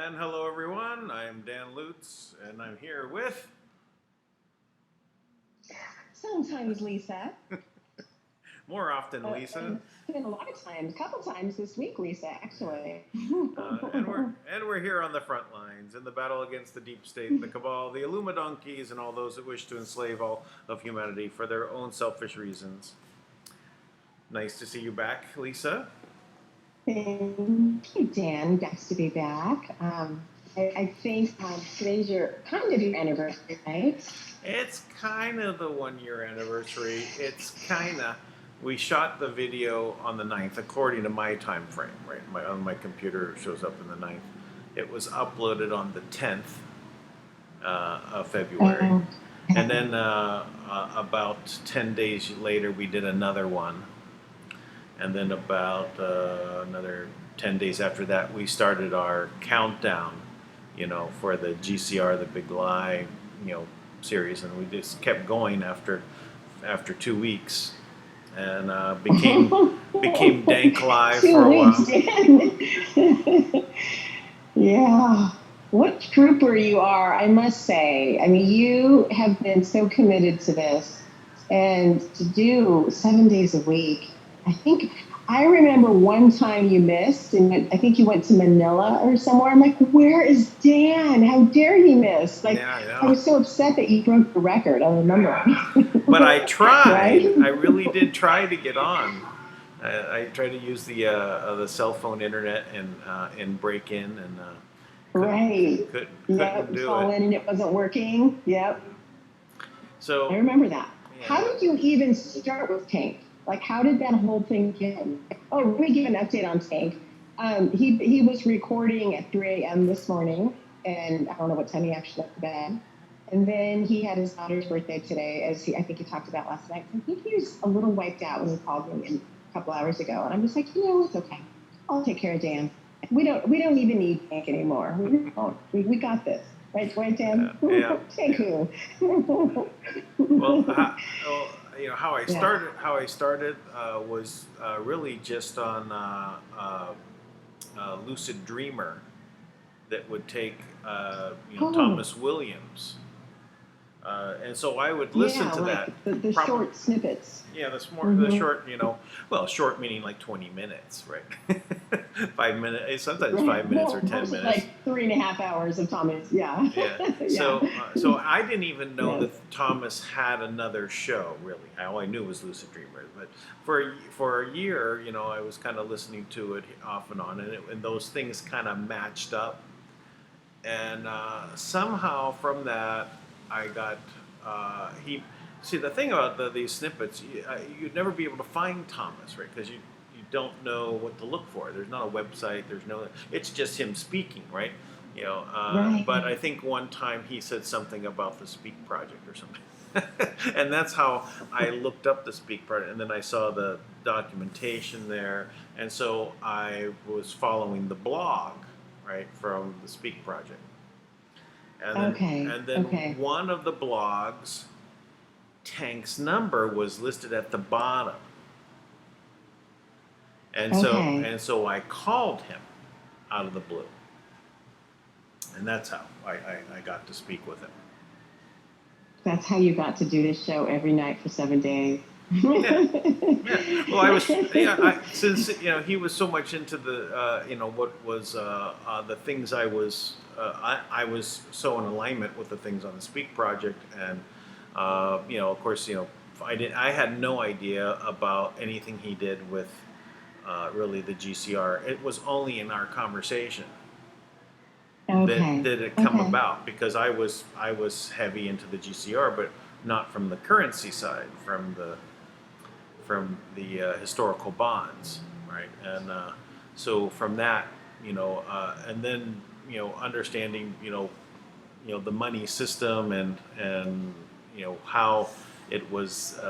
And hello everyone, I'm Dan Lutz, and I'm here with... Sometimes Lisa. More often Lisa. It's been a lot of times, a couple times this week, Lisa, actually. And we're here on the front lines in the battle against the deep state, the cabal, the Illuminonkeys, and all those that wish to enslave all of humanity for their own selfish reasons. Nice to see you back, Lisa. Thank you, Dan. Nice to be back. I think today's your anniversary, right? It's kind of the 1 year anniversary. We shot the video on the 9th, according to my time frame, right? On my computer, it shows up in the 9th. It was uploaded on the 10th of February. And then about 10 days later, we did another one. And then about another 10 days after that, we started our countdown, for the GCR, the Big Lie, series. And we just kept going after 2 weeks. And became DANK Live for a while. Yeah. What trooper you are, I must say. I mean, you have been so committed to this. And to do 7 days a week, I remember one time you missed, and I think you went to Manila or somewhere. I'm like, where is Dan? How dare he miss? Yeah, I was so upset that you broke the record. I remember. But I tried. Right? I really did try to get on. I tried to use the cell phone internet and break in and couldn't do call it. in and it wasn't working. Yep. So I remember that. Yeah. How did you even start with Tank? Like, how did that whole thing begin? Oh, let me give an update on Tank. He was recording at 3 a.m. this morning, and I don't know what time he actually went to bed. And then he had his daughter's birthday today, I think he talked about last night. I think he was a little wiped out when he called me a couple hours ago, and I'm just like, it's okay. I'll take care of Dan. We don't even need DANK anymore. We got this. Right, Dan? Yeah. Thank you. Well, how I started was really just on Lucid Dreamer, that would take Thomas Williams, and so I would listen to that. The short snippets. Yeah, the short, short meaning like 20 minutes, right? 5 minutes, sometimes 5 minutes or 10 minutes. Like 3.5 hours of Thomas, yeah. Yeah. So I didn't even know that Thomas had another show, really. All I knew was Lucid Dreamer. But for a year, I was kind of listening to it off and on, and those things kind of matched up. And somehow from that, I got See, the thing about these snippets, you'd never be able to find Thomas, right? Because you don't know what to look for. There's not a website. It's just him speaking, right? Right. But I think one time he said something about the Speak Project or something. And that's how I looked up the Speak Project. And then I saw the documentation there. And so I was following the blog, right, from the Speak Project. And then one of the blogs, Tank's number was listed at the bottom. And so I called him out of the blue. And that's how I got to speak with him. That's how you got to do this show every night for 7 days. Yeah. Well, I was since he was so much into the what was the things I was so in alignment with the things on the Speak Project, and of course I had no idea about anything he did with really the GCR. It was only in our conversation that it come about, because I was heavy into the GCR, but not from the currency side, from the historical bonds, right? And so from that, and then understanding the money system, and how it was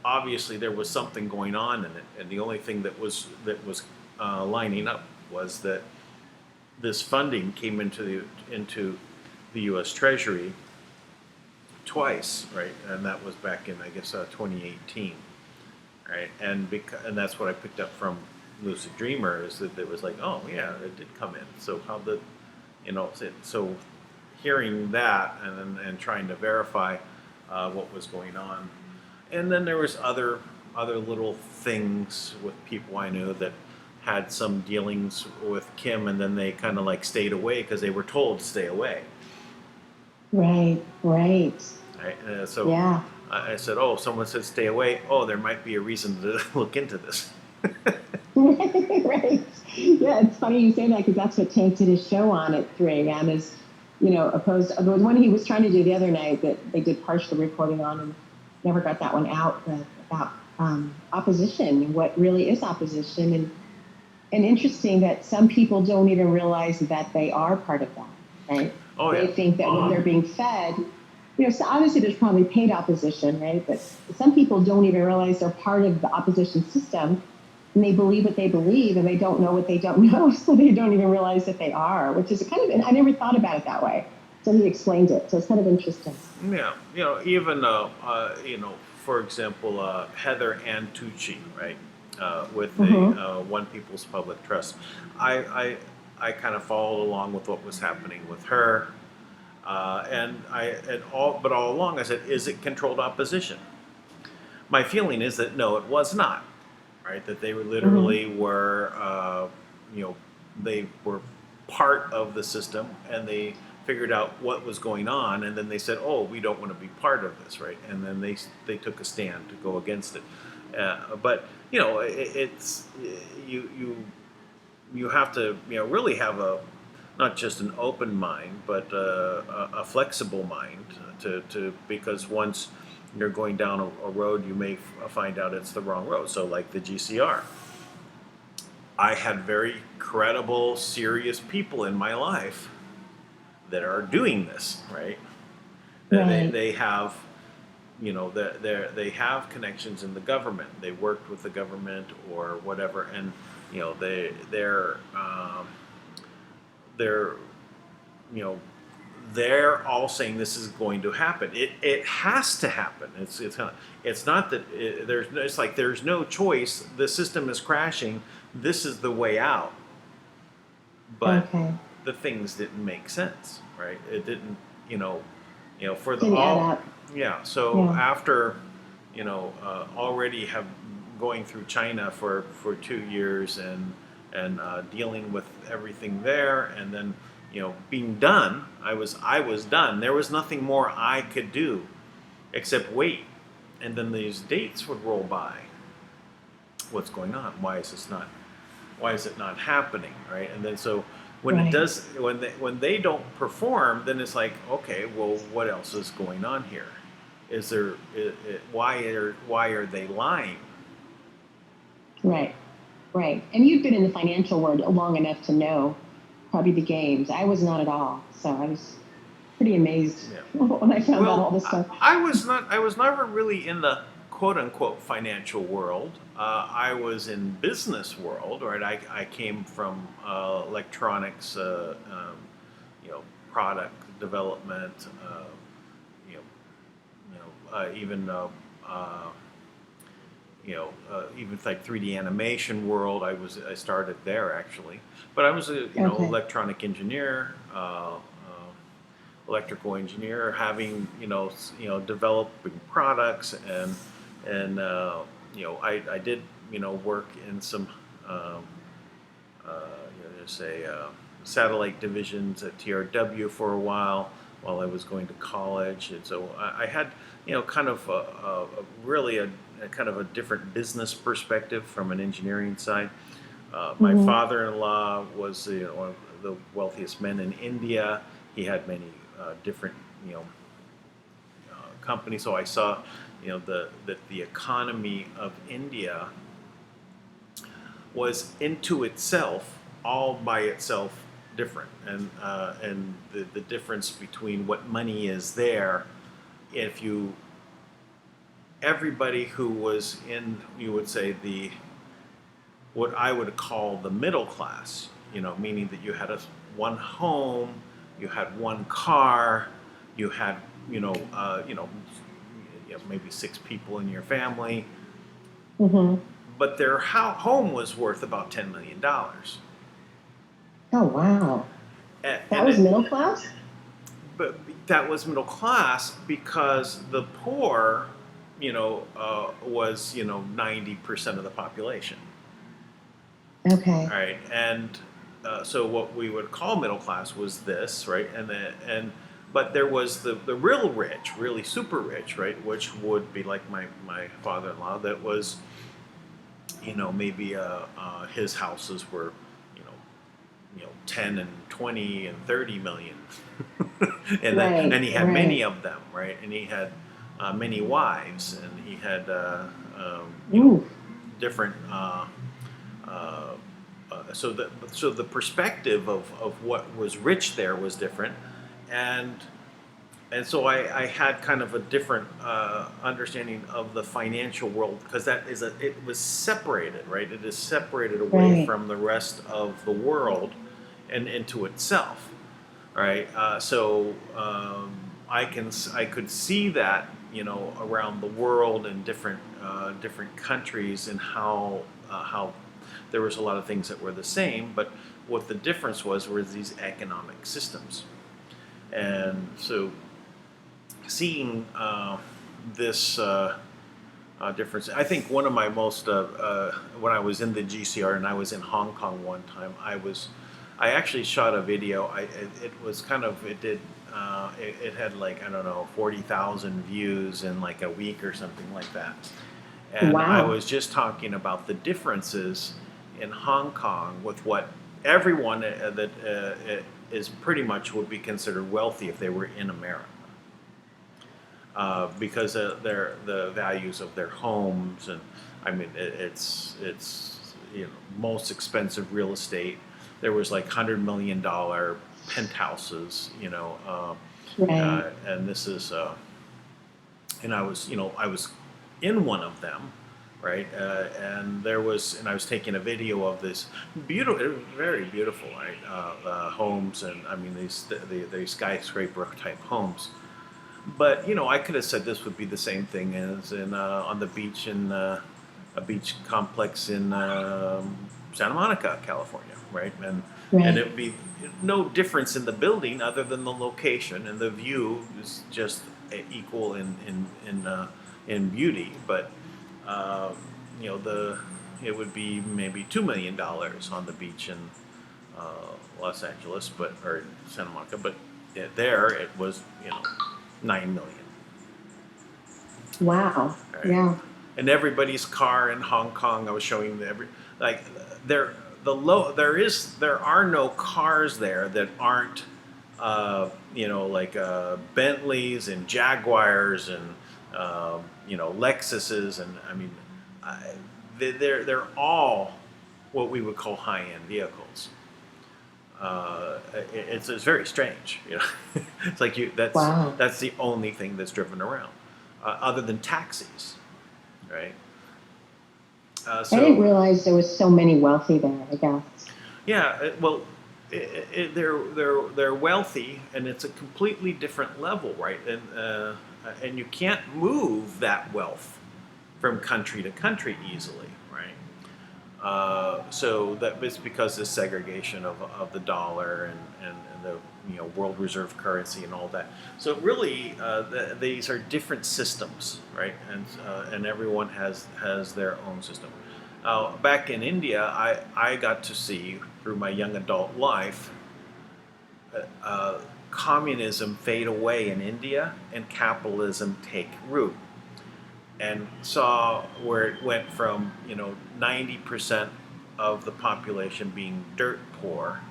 obviously there was something going on in it, and the only thing that was lining up was that this funding came into the U.S. Treasury twice, right? And that was back in, I guess, 2018, right? And that's what I picked up from Lucid Dreamer, is that it was like, oh yeah, it did come in. So how the, so hearing that and trying to verify what was going on, and then there was other little things with people I knew that had some dealings with Kim, and then they kind of like stayed away because they were told to stay away. Right. So yeah. I said, oh, someone said stay away. Oh, there might be a reason to look into this. Right. Yeah, it's funny you say that, because that's what Tank did his show on at 3 a.m. is, opposed to the one he was trying to do the other night that they did partial reporting on and never got that one out, about opposition, what really is opposition. And interesting that some people don't even realize that they are part of that, right? Oh, yeah. They think that when they're being fed, so obviously there's probably paid opposition, right? But some people don't even realize they're part of the opposition system, and they believe what they believe, and they don't know what they don't know, so they don't even realize that they are, which is kind of, I never thought about it that way. So he explained it, so it's kind of interesting. Yeah, even, for example, Heather Antucci, right? With the One People's Public Trust. I kind of followed along with what was happening with her, but all along I said, is it controlled opposition? My feeling is that no, it was not, right? That they were literally were, they were part of the system, and they figured out what was going on, and then they said, oh, we don't want to be part of this, right? And then they took a stand to go against it. But it's you have to really have not just an open mind, but a flexible mind to because once you're going down a road, you may find out it's the wrong road. So like the GCR, I had very credible, serious people in my life that are doing this, right? Right. They have, they have connections in the government. They worked with the government or whatever, and they're you know they're all saying this is going to happen. It has to happen. It's not that it's like there's no choice. The system is crashing. This is the way out. But Okay. the things didn't make sense, right? It didn't, you know, for the Didn't add all, up. yeah. So Yeah. after, already have going through China for 2 years and dealing with everything there, and then being done, I was done. There was nothing more I could do except wait, and then these dates would roll by. What's going on? Why is it not happening, right? And then so when it Right. does, when they don't perform, then it's like, okay, well, what else is going on here? Is there why are they lying? Right. Right. And you've been in the financial world long enough to know probably the games. I was not at all. So I was pretty amazed Yeah. when I found out all Well, this stuff. I was never really in the quote unquote financial world. I was in business world, right? I came from electronics, you know, product development, you know, even uh, even like 3D animation world. I started there actually, but I was a Okay. electronic engineer, electrical engineer, having developing products and I did work in some say satellite divisions at TRW for a while I was going to college, and so I had kind of really a kind of a different business perspective from an engineering side. My Mm-hmm. father-in-law was one of the wealthiest men in India. He had many different you know companies, so I saw that the economy of India was into itself, all by itself, different, and the difference between what money is there, if you everybody who was in, you would say, the what I would call the middle class, meaning that you had one home, you had one car, you had maybe 6 people in your family, Mm-hmm. but their home was worth about $10 million. Oh, wow. And, That and was it, middle class? but that was middle class because the poor, was 90% of the population. Okay. All right, and so what we would call middle class was this, right? But there was the real rich, really super rich, right? Which would be like my father-in-law. That was maybe his houses were you know 10 and 20 and 30 million, and Right. he had many Right. of them, right? And he had many wives, and he had Ooh. different. Uh, so the perspective of what was rich there was different, and so I had kind of a different understanding of the financial world, because it was separated, right? It is separated away Right. from the rest of the world and into itself, right? So I could see that around the world in different countries, and how there was a lot of things that were the same, but what the difference was were these economic systems, and so seeing this difference. I think one of my most when I was in the GCR and I was in Hong Kong one time, I actually shot a video. It was kind of it did it had like, I don't know, 40,000 views in like a week or something like that, and I Wow. was just talking about the differences in Hong Kong with what everyone that is pretty much would be considered wealthy if they were in America, because the values of their homes, and I mean it's most expensive real estate. There was like $100 million penthouses, Right. and this is, and I was in one of them, right? And I was taking a video of this beautiful, very beautiful, right? Homes, and I mean these skyscraper type homes. But I could have said this would be the same thing as in on the beach in a beach complex in Santa Monica, California, right? And it Right. would be no difference in the building other than the location, and the view is just equal in beauty. But uh, the it would be maybe $2 million on the beach in Los Angeles, or Santa Monica, but there it was 9 million. Wow. Right? Yeah. And everybody's car in Hong Kong. I was showing like there there are no cars there that aren't like Bentleys and Jaguars and Lexuses, and I mean they're all what we would call high end vehicles. It's very strange, It's like Wow. that's the only thing that's driven around, other than taxis, right? I didn't So realize there was so many wealthy there, I guess. yeah, well, they're wealthy, and it's a completely different level, right? And you can't move that wealth from country to country easily, right? So that it's because of segregation of the dollar and the world reserve currency and all that. So really, these are different systems, right? And everyone has their own system. Back in India, I got to see through my young adult life communism fade away in India and capitalism take root, and saw where it went from 90% of the population being dirt poor.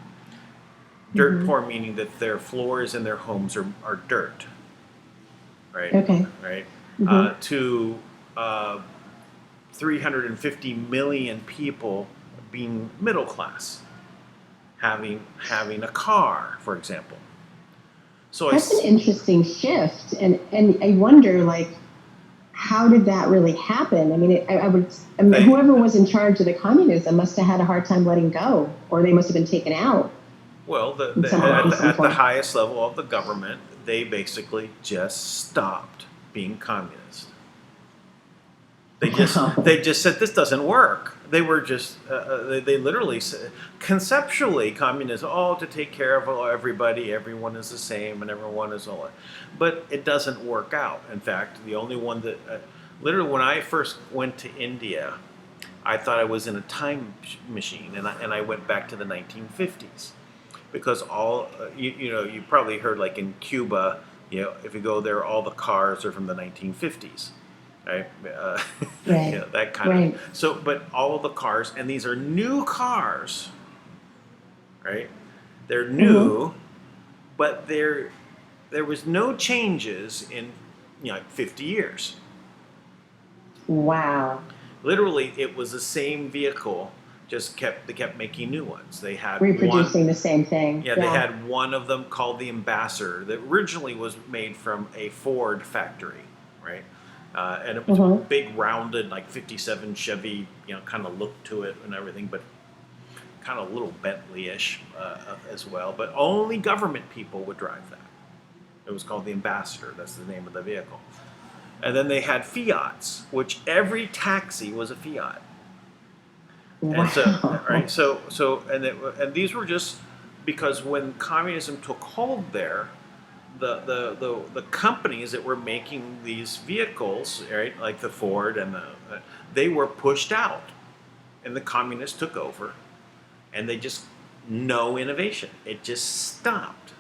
Dirt Hmm. poor meaning that their floors in their homes are dirt, right? Okay. Right. Hmm. To 350 million people being middle class, having a car, for example. So That's an interesting shift, and I wonder, like, how did that really happen? I mean, I mean, they whoever was in charge of the communism must have had a hard time letting go, or they must have been taken out well in some at the form. highest level of the government, they basically just stopped being communist. Wow. They just said this doesn't work. They were just they literally said, conceptually communism, to take care of everybody, everyone is the same, and everyone is all. But it doesn't work out. In fact, the only one that literally when I first went to India, I thought I was in a time machine, and I went back to the 1950s because you probably heard like in Cuba, if you go there, all the cars are from the 1950s, right? Right. That kind of thing. Right. So, but all of the cars, and these are new cars, right? They're Hmm. new, but there was no changes in like 50 years. Wow. Literally, it was the same vehicle, just they kept making new ones. They had one. Reproducing the same thing. Yeah, they Yeah. had one of them called the Ambassador that originally was made from a Ford factory, right? And it was a Hmm. big, rounded, like '57 Chevy, kind of look to it and everything, but kind of a little Bentley-ish as well. But only government people would drive that. It was called the Ambassador. That's the name of the vehicle. And then they had Fiats, which every taxi was a Fiat. And so, Wow. right, and these were just because when communism took hold there, the companies that were making these vehicles, right, like the Ford they were pushed out, and the communists took over, and they just no innovation. It just stopped.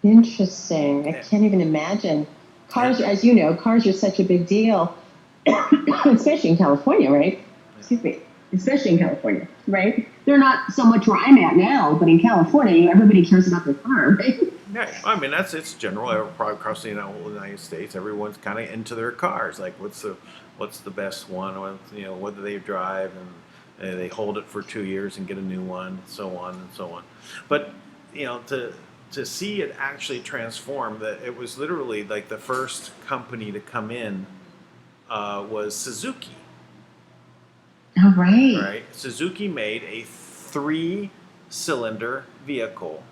Interesting. I And, can't even imagine. and Cars, as you know, cars are such a big deal, especially in California, right? Excuse me. Especially in California, right? They're not so much where I'm at now, but in California, everybody cares about their car, right? yeah, I mean it's general. Probably across the whole United States, everyone's kind of into their cars. Like, what's the best one? What do they drive? They hold it for 2 years and get a new one, so on and so on. But to see it actually transform, that it was literally like the first company to come in was Suzuki. Oh, right. Right, Suzuki made a 3-cylinder vehicle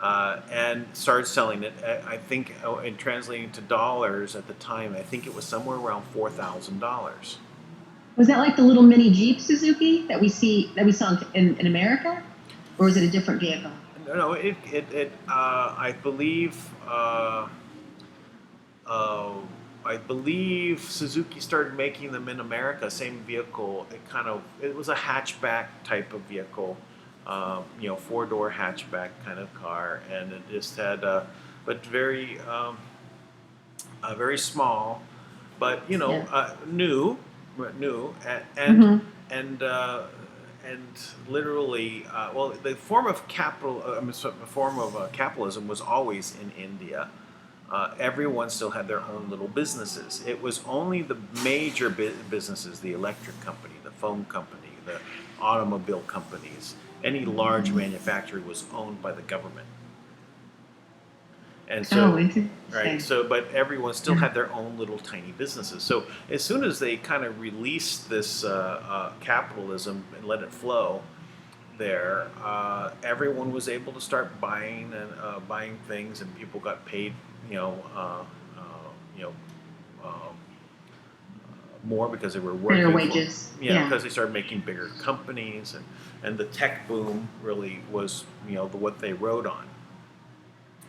and started selling it. I think, in translating to dollars at the time, I think it was somewhere around $4,000. Was that like the little mini Jeep Suzuki that we saw in America, or was it a different vehicle? No, I believe. I believe Suzuki started making them in America. Same vehicle. It was a hatchback type of vehicle, 4-door hatchback kind of car, and it just had, but very small, but Yeah. new, Mm-hmm. and and literally, well, the form of capitalism was always in India. Everyone still had their own little businesses. It was only the major businesses, the electric company, the phone company, the automobile companies, any large manufacturer was owned by the government. And Oh, so, right, interesting. but everyone still had their own little tiny businesses. So as soon as they kind of released this capitalism and let it flow, there, everyone was able to start buying things, and people got paid, you know, uh, more because they were Better working for, wages. Yeah. because they started making bigger companies, and the tech boom really was, what they rode on.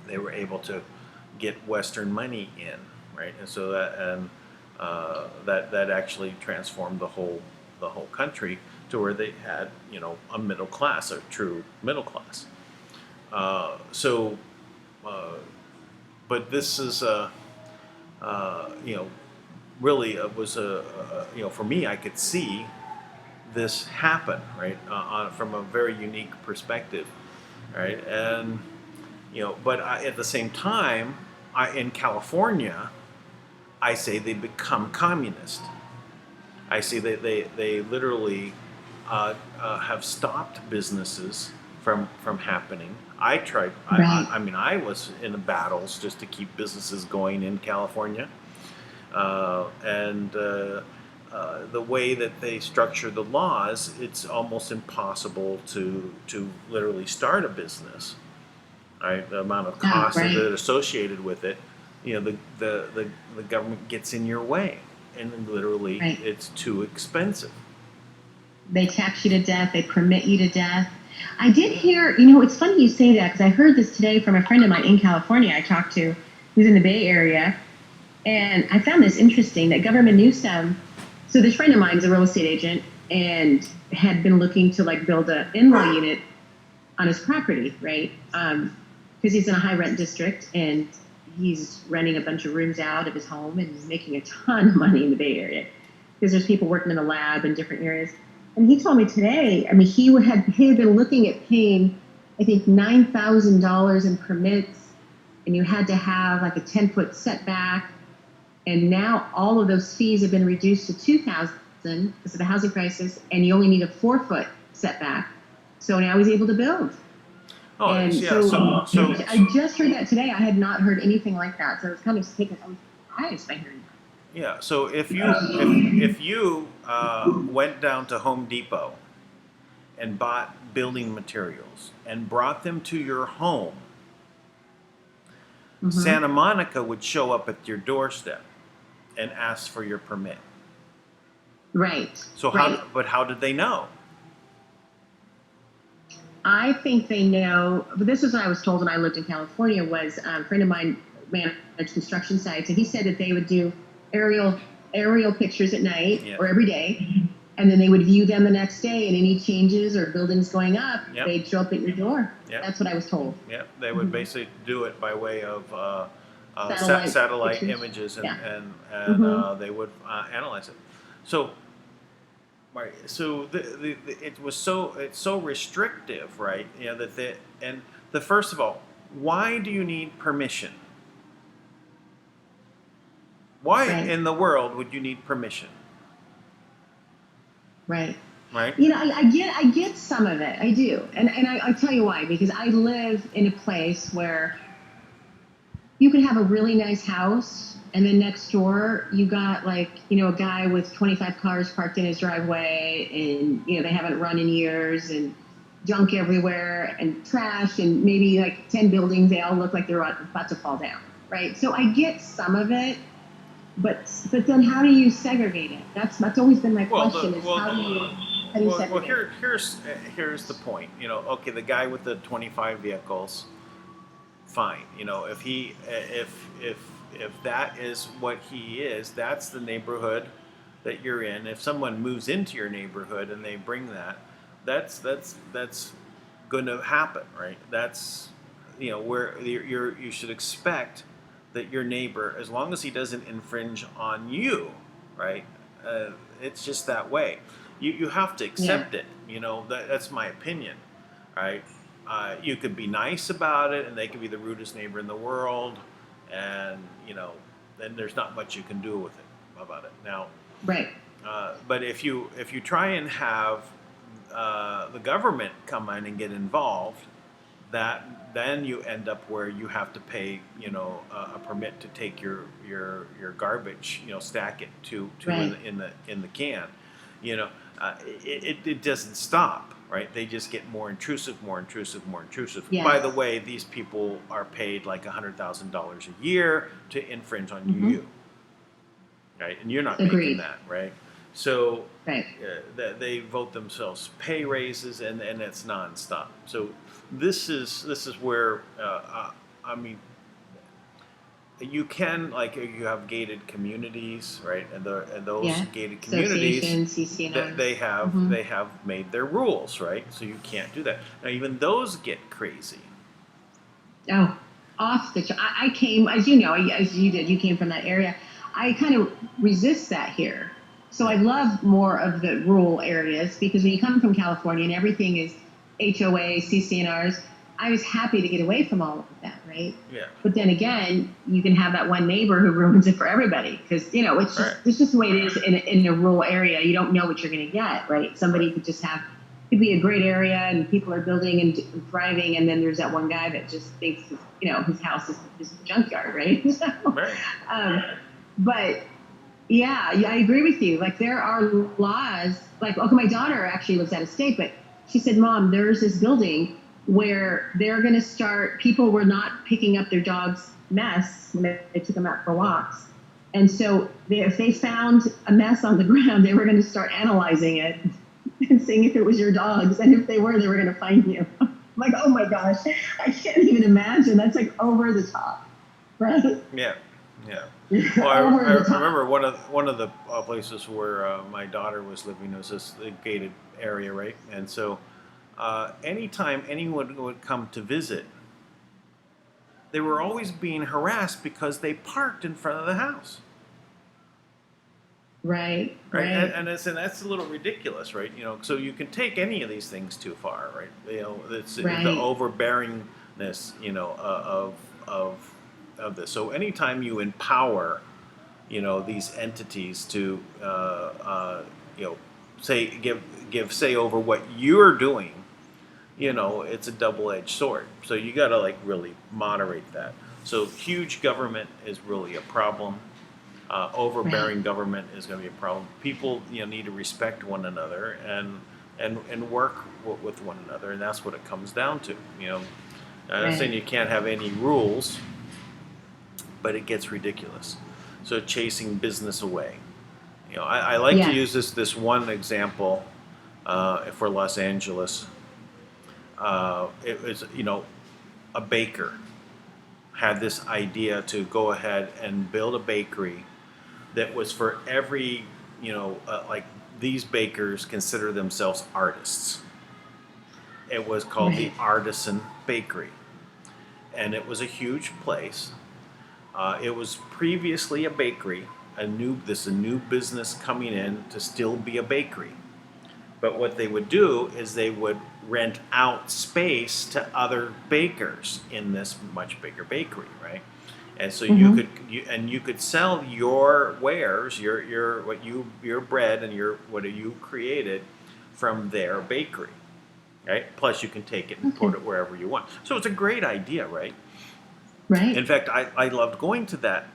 They were able to get Western money in, right, and so that actually transformed the whole country to where they had, a middle class, a true middle class. So, but this is really, it was for me, I could see this happen, right, from a very unique perspective, right, and but at the same time, in California, I say they become communist. I see that they literally have stopped businesses from happening. I tried. Right. I mean, I was in battles just to keep businesses going in California, and the way that they structure the laws, it's almost impossible to literally start a business. Right, the amount of Oh, costs that right. are associated with it, the government gets in your way, and then literally Right. it's too expensive. They tax you to death. They permit you to death. I did hear, it's funny you say that because I heard this today from a friend of mine in California I talked to who's in the Bay Area. And I found this interesting that Governor Newsom, so this friend of mine is a real estate agent and had been looking to like build an in-law unit on his property, right? Because he's in a high rent district and he's renting a bunch of rooms out of his home and making a ton of money in the Bay Area because there's people working in the lab in different areas. And he told me today, I mean, he had been looking at paying, I think, $9,000 in permits, and you had to have like a 10-foot setback. And now all of those fees have been reduced to $2,000 because of the housing crisis, and you only need a 4-foot setback. So now he's able to build. Oh, And yeah. So I just heard that today. I had not heard anything like that. So I was kind of taken. I was surprised by hearing that. yeah. So if you went down to Home Depot and bought building materials and brought them to your home, Mm-hmm. Santa Monica would show up at your doorstep and ask for your permit. Right. So right. how did they know? I think they know, but this is what I was told when I lived in California, was a friend of mine managed construction sites, and he said that they would do aerial pictures at night Yep. or every day, and then they would view them the next day, and any changes or buildings going up, Yep. they'd show up at your door. Yep. That's what I was told. Yeah, they would basically do it by way of Satellite satellite pictures. images, Yeah. and they would analyze it. So, right. So it's so restrictive, right? First of all, why do you need permission? Why Right. in the world would you need permission? Right. right? You know, I get some of it. I do. I'll tell you why, because I live in a place where you can have a really nice house, and then next door you got, like, you know, a guy with 25 cars parked in his driveway, and, you know, they haven't run in years, and junk everywhere and trash, and maybe like 10 buildings, they all look like they're about to fall down, right? So I get some of it, but then how do you segregate it? That's always been my question, is how do you segregate Well, it? here's the point. You know, okay, the guy with the 25 vehicles, fine. You know, if that is what he is, that's the neighborhood that you're in. If someone moves into your neighborhood and they bring that, that's going to happen, right? That's, you know, where you should expect that your neighbor, as long as he doesn't infringe on you, right? It's just that way. You have to Yeah. accept it. You know, that's my opinion, right? You could be nice about it, and they could be the rudest neighbor in the world, and, you know, then there's not much you can do with it about it. Now, Right. but if you try and have the government come in and get involved, that then you end up where you have to pay, you know, a permit to take your garbage, you know, stack it to Right. in the can, you know, it doesn't stop, right? They just get more intrusive, more intrusive, more intrusive. By the Yes. way, these people are paid like $100,000 a year to infringe on Mm-hmm. you, right? And you're not making Agreed. that, right? So Right. they vote themselves pay raises, and it's nonstop. So this is where I mean, you can, like, you have gated communities, right? And those Yeah. gated communities, Association, that CCNRs. Mm-hmm. they have made their rules, right? So you can't do that. Now even those get crazy. Oh, off the I came, as you know, as you did, you came from that area. I kind of resist that here. So I Yeah, love more of the rural areas, because when you come from California and everything is HOA, CCNRs, I was happy to get away from all of that, right? yeah, But then again, you can have that one neighbor who ruins it for everybody, because, you know, right, it's just the way it is in a rural area. You don't know what you're going to get, right? right, Somebody could just have, could be a great area and people are building and thriving, and then there's that one guy that just thinks, you know, his house is just a junkyard, right? So, right. um, but yeah, I agree with you. Like, there are laws. Like, okay, my daughter actually lives out of state, but she said, "Mom, there's this building where they're going to start. People were not picking up their dog's mess when they took them out for walks, and so if they found a mess on the ground, they were going to start analyzing it and seeing if it was your dog's, and if they were going to fine you." I'm like, oh my gosh, I can't even imagine. That's like over the top, right? Yeah, yeah. Well, I, Over I the top. remember one of the places where my daughter was living was this gated area, right? And so anytime anyone would come to visit, they were always being harassed because they parked in front of the house, Right, right? right, And that's a little ridiculous, right? You know, so you can take any of these things too far, right? You know, it's the right, overbearingness, you know, of this. So anytime you empower, you know, these entities to you know, say give say over what you're doing, you know, it's a double-edged sword. So you got to, like, really moderate that. So huge government is really a problem. right, Overbearing government is going to be a problem. People, you know, need to respect one another and work with one another, and that's what it comes down to. You know, I'm not saying right. you can't have any rules, but it gets ridiculous. So chasing business away. You know, I like to use Yes, this one example for Los Angeles. It was, you know, a baker had this idea to go ahead and build a bakery that was for every, you know, like, these bakers consider themselves artists. It was called the right, Artisan Bakery, and it was a huge place. It was previously a bakery, a new business coming in to still be a bakery. But what they would do is they would rent out space to other bakers in this much bigger bakery, right? And so Mm-hmm. you could sell your wares, your bread and what you created from their bakery, right? Plus you can take it and Okay. put it wherever you want. So it's a great idea, right? Right. In fact, I loved going to that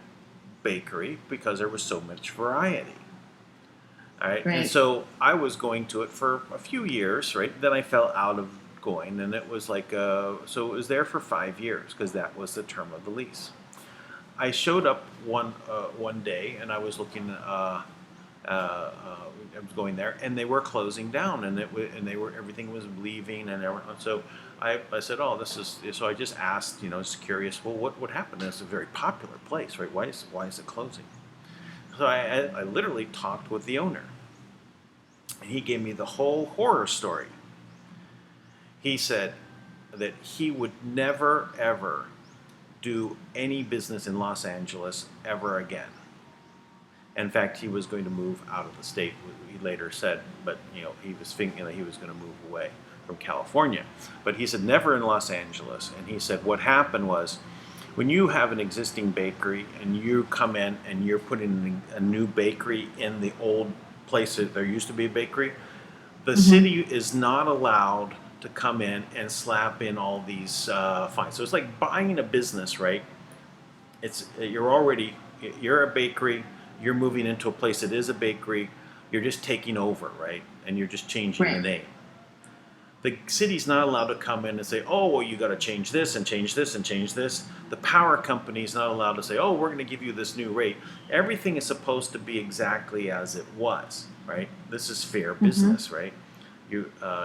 bakery because there was so much variety. All right, and Right. so I was going to it for a few years, right? Then I fell out of going, and it was like so it was there for 5 years because that was the term of the lease. I showed up one day, and I was looking. I was going there, and they were closing down, and everything was leaving, and everyone. So I said, "Oh, this is." So I just asked, just curious. Well, what happened? It's a very popular place, right? Why is it closing? So I literally talked with the owner. And he gave me the whole horror story. He said that he would never, ever do any business in Los Angeles ever again. In fact, he was going to move out of the state. He later said, but he was thinking that he was going to move away from California. But he said never in Los Angeles. And he said what happened was, when you have an existing bakery and you come in and you're putting a new bakery in the old place that there used to be a bakery, the Mm-hmm. city is not allowed to come in and slap in all these fines. So it's like buying a business, right? You're a bakery. You're moving into a place that is a bakery. You're just taking over, right? And you're just changing the Right. name. The city's not allowed to come in and say, "Oh, well, you got to change this and change this and change this." The power company's not allowed to say, "Oh, we're going to give you this new rate." Everything is supposed to be exactly as it was, right? This is fair Mm-hmm. business, right?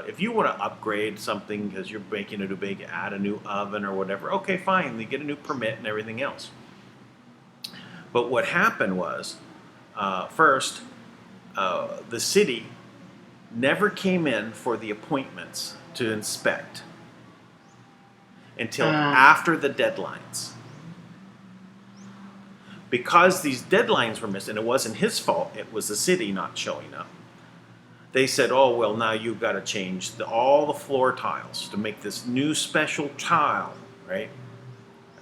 If you want to upgrade something because you're making it a big, add a new oven or whatever, okay, fine. You get a new permit and everything else. But what happened was, first, the city never came in for the appointments to inspect until Uh, after the deadlines. Because these deadlines were missed, and it wasn't his fault, it was the city not showing up. They said, "Oh, well, now you've got to change all the floor tiles to make this new special tile, right?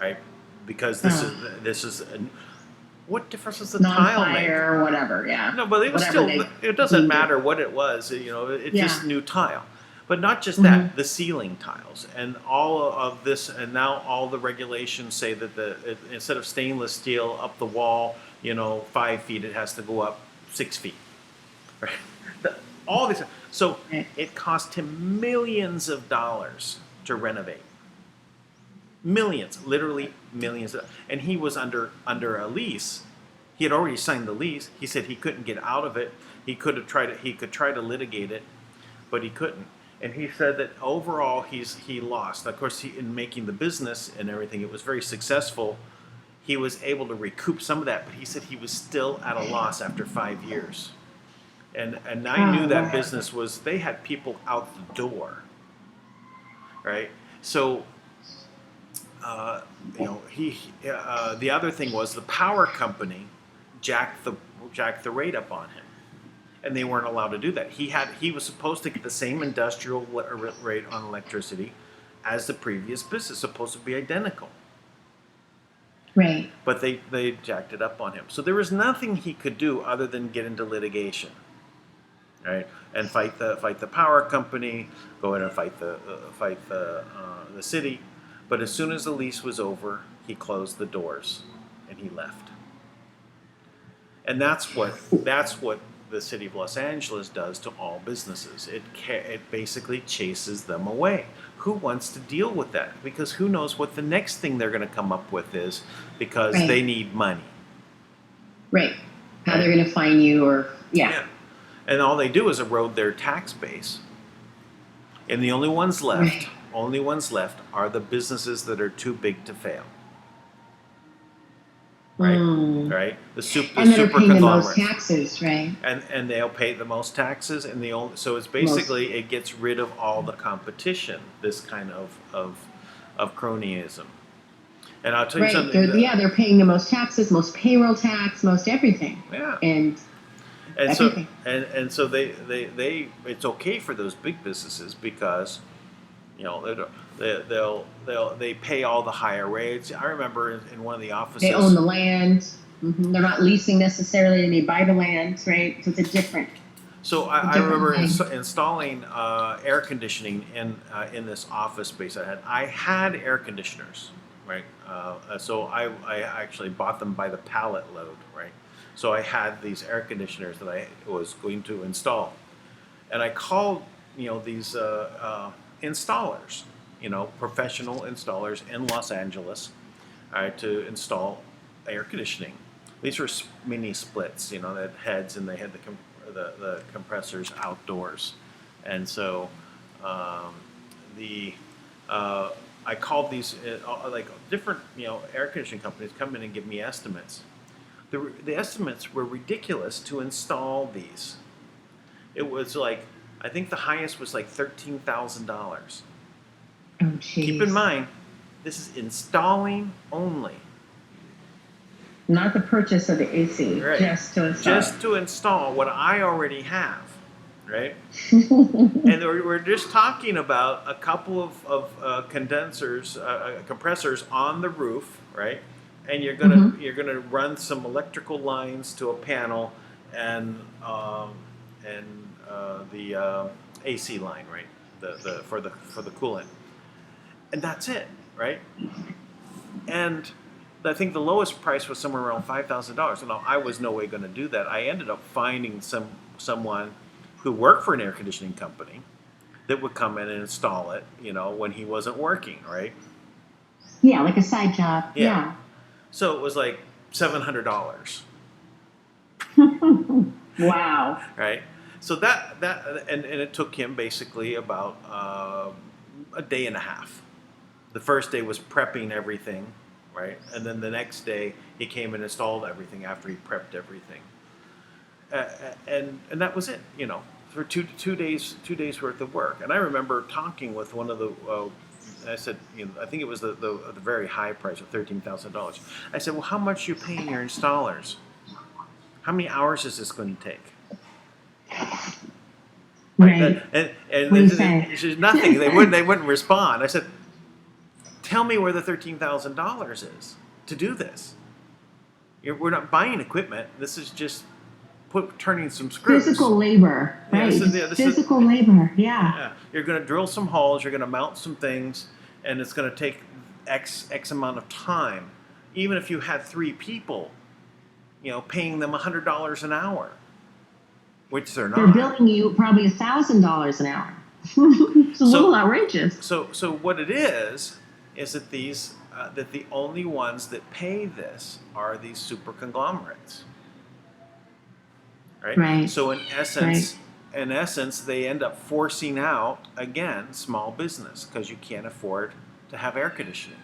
Right? Because uh, what difference does the tile make?" non-fire or whatever. Yeah. No, but it was Whatever still. they It doesn't deemed it. matter what it was. It's Yeah. just new tile. But not just Mm-hmm. that, the ceiling tiles and all of this, and now all the regulations say that instead of stainless steel up the wall, 5 feet, it has to go up 6 feet. Right? All this. So Right. it cost him millions of dollars to renovate. Millions, literally millions. And he was under a lease. He had already signed the lease. He said he couldn't get out of it. He could try to litigate it, but he couldn't. And he said that overall he lost. Of course, in making the business and everything, it was very successful. He was able to recoup some of that, but he said he was still at a loss after 5 years. And I knew Oh, that wow. business they had people out the door, right? So uh, the other thing was the power company jacked the rate up on him, and they weren't allowed to do that. He was supposed to get the same industrial rate on electricity as the previous business, supposed to be identical, Right. but they jacked it up on him. So there was nothing he could do other than get into litigation, right, and fight the power company, go in and fight the city. But as soon as the lease was over, he closed the doors and he left. And that's what the city of Los Angeles does to all businesses. It basically chases them away. Who wants to deal with that? Because who knows what the next thing they're going to come up with is, because Right. they need money. Right. How Right? they're going to fine you or, yeah. Yeah. And all they do is erode their tax base. And the Right. only ones left are the businesses that are too big to fail. Right? Mm. Right? The And that are super paying the most conglomerates. taxes, right? And they'll pay the most taxes, and so it's Most. basically it gets rid of all the competition. This kind of cronyism. And I'll tell you Right. something. They're paying the most taxes, most payroll tax, most everything. Yeah. And And everything. so they it's okay for those big businesses because You know, they pay all the higher rates. I remember in one of the offices. They own the land. They're not leasing necessarily. They buy the land, right? So it's a different. So I remember installing air conditioning in this office space I had. I had air conditioners, right? So I actually bought them by the pallet load, right? So I had these air conditioners that I was going to install, and I called, these installers, professional installers in Los Angeles, to install air conditioning. These were mini splits, that had heads, and they had the compressors outdoors, and so I called these like different air conditioning companies come in and give me estimates. The estimates were ridiculous to install these. It was like, I think the highest was like $13,000. Oh, geez. Keep in mind, this is installing only. Not the purchase of the AC, right. Just to install. Just to install what I already have, right? And we're just talking about a couple of condensers, compressors on the roof, right? And you're gonna run some electrical lines to a panel and the AC line, right? For the coolant, and that's it, right? And I think the lowest price was somewhere around $5,000. And I was no way going to do that. I ended up finding someone who worked for an air conditioning company that would come in and install it, when he wasn't working, right? Yeah, like a side job. Yeah. So it was like $700. Wow. Right. So that and it took him basically about a day and a half. The first day was prepping everything. Right, and then the next day he came and installed everything after he prepped everything, and that was it. For two days worth of work. And I remember talking with one of the. I said, I think it was the very high price of $13,000. I said, well, how much are you paying your installers? How many hours is this going to take? Right. And there's nothing. They wouldn't respond. I said, tell me where the $13,000 is to do this. We're not buying equipment. This is just turning some screws. Physical labor, right? Physical labor, yeah. You're going to drill some holes. You're going to mount some things, and it's going to take X amount of time. Even if you had 3 people, paying them $100 an hour, which they're not. They're billing you probably $1,000 an hour. It's a little outrageous. So what it is that that the only ones that pay this are these super conglomerates, right? Right. So in essence, they end up forcing out again small business because you can't afford to have air conditioning.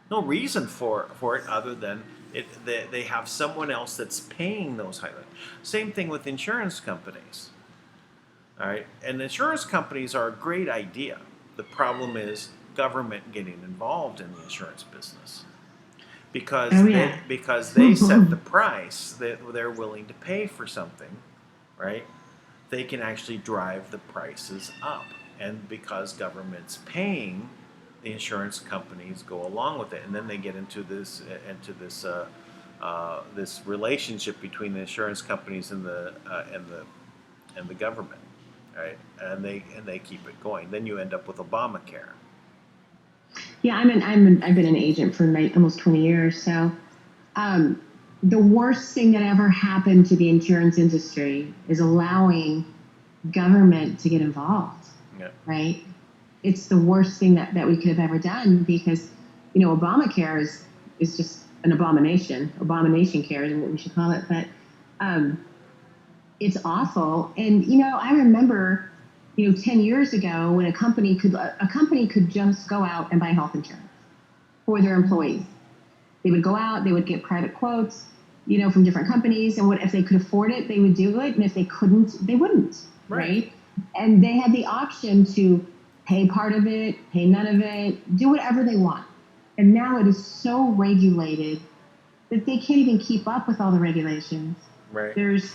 No reason for it other than they have someone else that's paying those high rates. Same thing with insurance companies. All right, and insurance companies are a great idea. The problem is government getting involved in the insurance business because they set the price that they're willing to pay for something, right? They can actually drive the prices up, and because government's paying, the insurance companies go along with it, and then they get into this this relationship between the insurance companies and the government, right? And they keep it going. Then you end up with Obamacare. Yeah, I've been an agent for almost 20 years. So, the worst thing that ever happened to the insurance industry is allowing government to get involved. Yeah. Right? It's the worst thing that we could have ever done because, Obamacare is just an abomination. Abomination care is what we should call it. But it's awful. And, I remember 10 years ago when a company could just go out and buy health insurance for their employees. They would go out, they would get private quotes, from different companies. And if they could afford it, they would do it. And if they couldn't, they wouldn't. Right? And they had the option to pay part of it, pay none of it, do whatever they want. And now it is so regulated that they can't even keep up with all the regulations. Right. There's,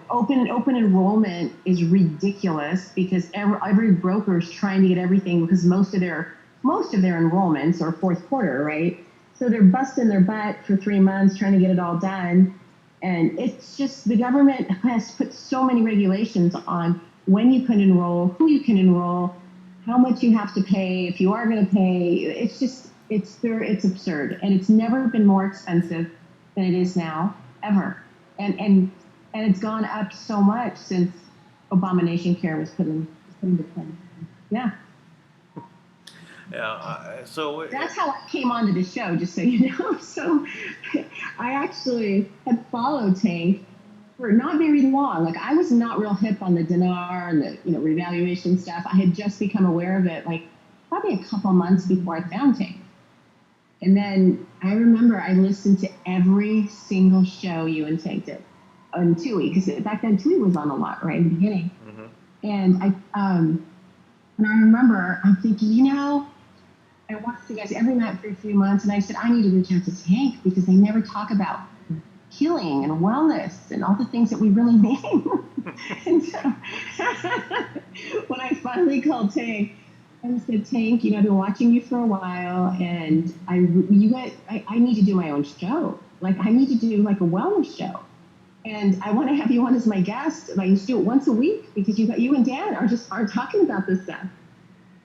open enrollment is ridiculous because every broker is trying to get everything because most of their enrollments are fourth quarter, right? So they're busting their butt for 3 months trying to get it all done. And it's just the government has put so many regulations on when you can enroll, who you can enroll, how much you have to pay, if you are going to pay. It's just, it's absurd. And it's never been more expensive than it is now, ever. And it's gone up so much since Abomination Care was put into place. Yeah. Yeah. So that's how I came onto the show, just so you know. So I actually had followed Tank for not very long. Like I was not real hip on the dinar and the revaluation stuff. I had just become aware of it like probably a couple months before I found Tank. And then I remember I listened to every single show you and Tank did on TUI, because back then TUI was on a lot right in the beginning. Mm-hmm. And I remember I'm thinking, I watched you guys every night for a few months, and I said, I need to reach out to Tank because they never talk about healing and wellness and all the things that we really need. And so when I finally called Tank, I said, Tank, I've been watching you for a while, and I need to do my own show. Like, I need to do like a wellness show. And I want to have you on as my guest. And I used to do it once a week because you and Dan are talking about this stuff.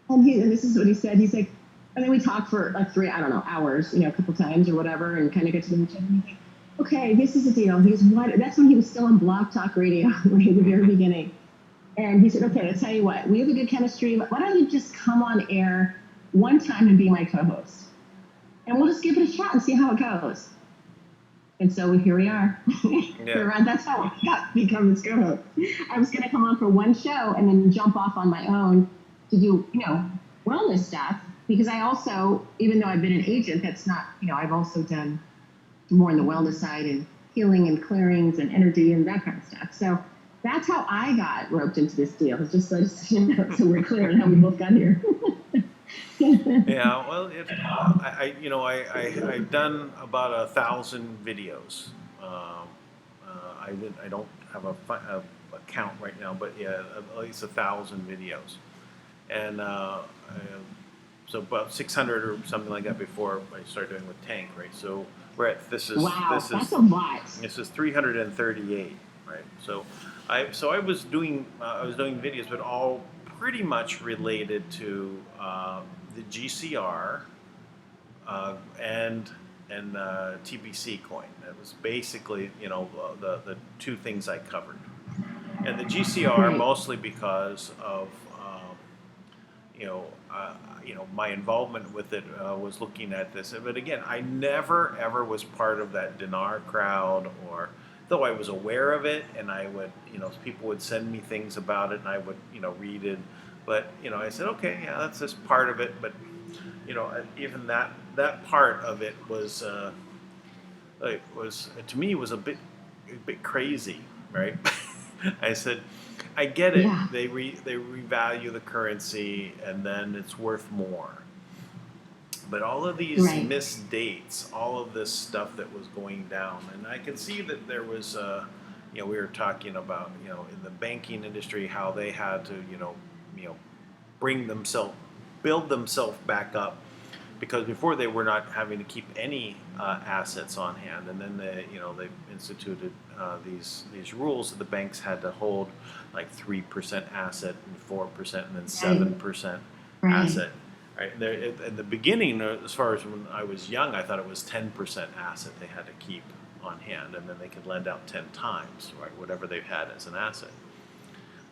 And this is what he said. He's like, and then we talked for like 3, hours, a couple times or whatever, and kind of get to know each other. And he's like, okay, this is the deal. He goes, what? That's when he was still on Blog Talk Radio, right in the very beginning. And he said, okay, I'll tell you what, we have a good chemistry, but why don't you just come on air one time and be my co-host? And we'll just give it a shot and see how it goes. And so here we are. Yeah. That's how I got to become his co-host. I was going to come on for one show and then jump off on my own to do, wellness stuff. Because I also, even though I've been an agent, that's not, I've also done more on the wellness side and healing and clearings and energy and that kind of stuff. So that's how I got roped into this deal. It's just so we're clear on how we both got here. Yeah, well, I've done about 1,000 videos. I don't have a count right now, but yeah, at least 1,000 videos, and so about 600 or something like that before I started doing with Tank, right? So we're at that's a lot. This is 338, right? So I was doing videos, but all pretty much related to the GCR and TBC coin. That was basically the two things I covered, and the GCR mostly because of my involvement with it was looking at this. But again, I never ever was part of that dinar crowd, or though I was aware of it, and I would people would send me things about it, and I would read it. But I said, okay, yeah, that's just part of it. But even that part of it was to me was a bit crazy, right? I said, I get it. Yeah. They revalue the currency, and then it's worth more. But all of these missed dates, all of this stuff that was going down, and I can see that there was, we were talking about, in the banking industry, how they had to, build themselves back up, because before they were not having to keep any assets on hand, and then they instituted these rules that the banks had to hold like 3% asset and 4% and then 7% asset. Right. At the beginning, as far as when I was young, I thought it was 10% asset they had to keep on hand, and then they could lend out 10 times, right, whatever they had as an asset.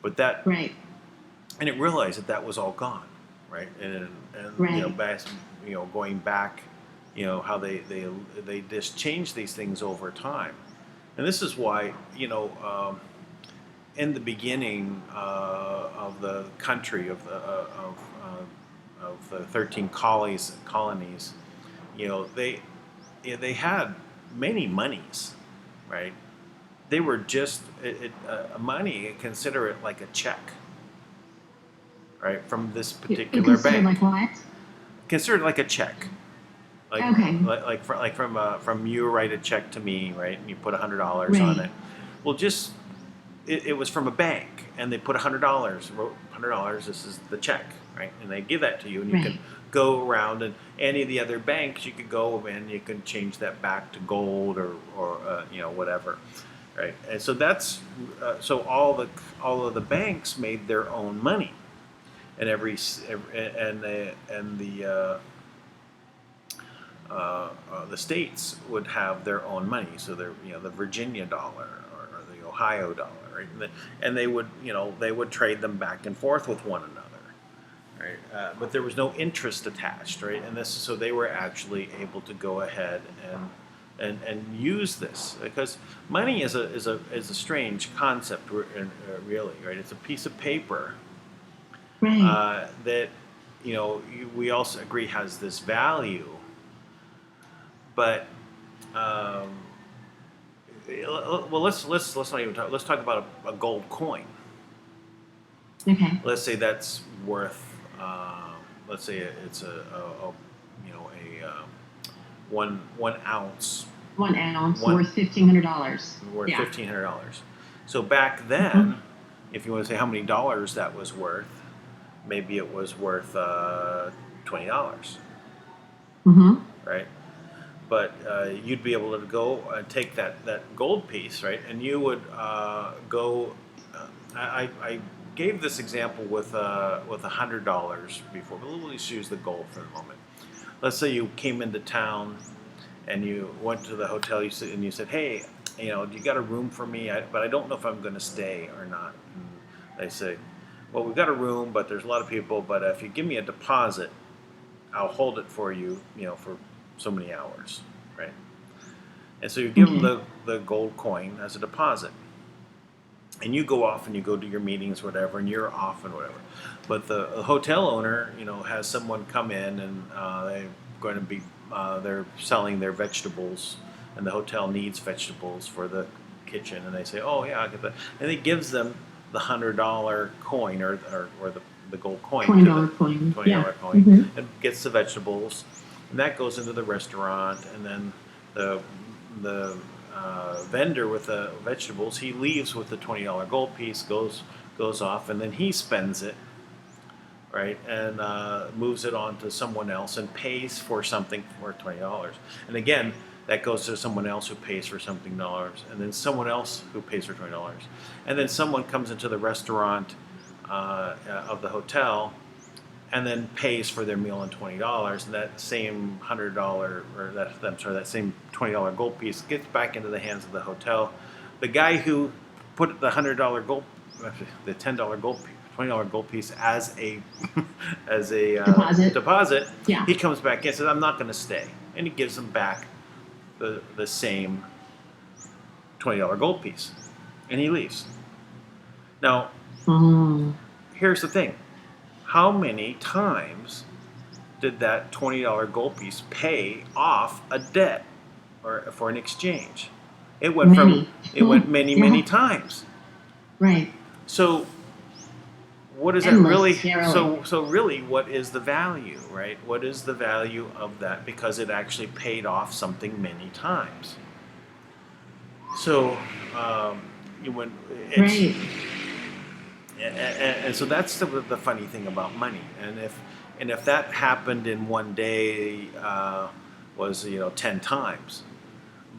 But that, and it realized that was all gone, right? And going back, how they just changed these things over time, and this is why in the beginning of the country of the 13 colonies, they had many monies, right? They were just money. Consider it like a check, right, from this particular bank. Like what? Consider it like a check. Like from you write a check to me, right, and you put $100 on it. Well, just it was from a bank, and they put $100. Wrote $100. This is the check, right? And they give that to you, and you can go around, and any of the other banks you could go and you can change that back to gold or whatever, right? And so that's so all of the banks made their own money, and the states would have their own money. So they're the Virginia dollar or the Ohio dollar, right? And they would trade them back and forth with one another, right? But there was no interest attached, right? And so they were actually able to go ahead and use this, because money is a strange concept, really, right? It's a piece of paper, right. that we also agree has this value. But well, let's not even talk. Let's talk about a gold coin. Okay. Let's say that's worth. Let's say it's a 1 ounce. 1 ounce worth $1,500. Worth $1,500. So back then, if you want to say how many dollars that was worth, maybe it was worth $20. Right. But you'd be able to go and take that gold piece, right? And you would go. I gave this example with $100 before, but let's use the gold for the moment. Let's say you came into town and you went to the hotel. You said, "Hey, you got a room for me? But I don't know if I'm going to stay or not." And they say, "Well, we've got a room, but there's a lot of people. But if you give me a deposit, I'll hold it for you, for so many hours," right? And so you give them the gold coin as a deposit, and you go off and you go to your meetings, whatever, and you're off and whatever. But the hotel owner, has someone come in, and they're going to be they're selling their vegetables, and the hotel needs vegetables for the kitchen, and they say, "Oh yeah, I'll get that," and he gives them the $100 coin or the gold coin, $20 coin, $20 coin, and gets the vegetables. And that goes into the restaurant, and then the vendor with the vegetables, he leaves with the $20 gold piece, goes off, and then he spends it, right, and moves it on to someone else and pays for something for $20. And again, that goes to someone else who pays for something dollars, and then someone else who pays for $20, and then someone comes into the restaurant of the hotel, and then pays for their meal in $20, and that same $100 or that same $20 gold piece gets back into the hands of the hotel. The guy who put the $100 gold, the $10 gold, $20 gold piece as a deposit, he comes back and says, "I'm not going to stay," and he gives them back the same $20 gold piece, and he leaves. Now, here's the thing. How many times did that $20 gold piece pay off a debt or for an exchange? It went many times. Right. So what is that really? So really, what is the value, right? What is the value of that? Because it actually paid off something many times. So right. And so that's the funny thing about money. And if that happened in one day, was 10 times,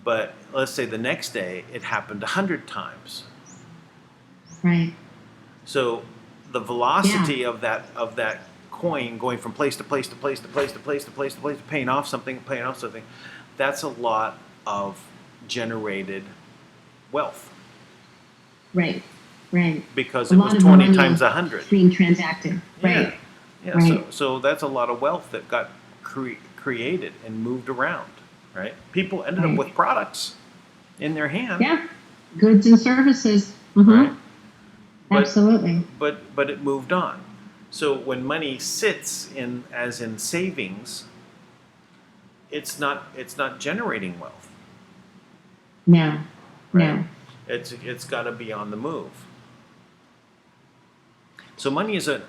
but let's say the next day it happened 100 times. Right. So the velocity of that coin going from place to place to place to place to place to place to place, paying off something, that's a lot of generated wealth. Right. Right. Because it was 20 times 100 being transacted. Right. Yeah. Right. So that's a lot of wealth that got created and moved around. Right. People ended up with products in their hand. Yeah. Goods and services. Right. Absolutely. But it moved on. So when money sits in savings, it's not generating wealth. No. Right? No. It's got to be on the move. So money is a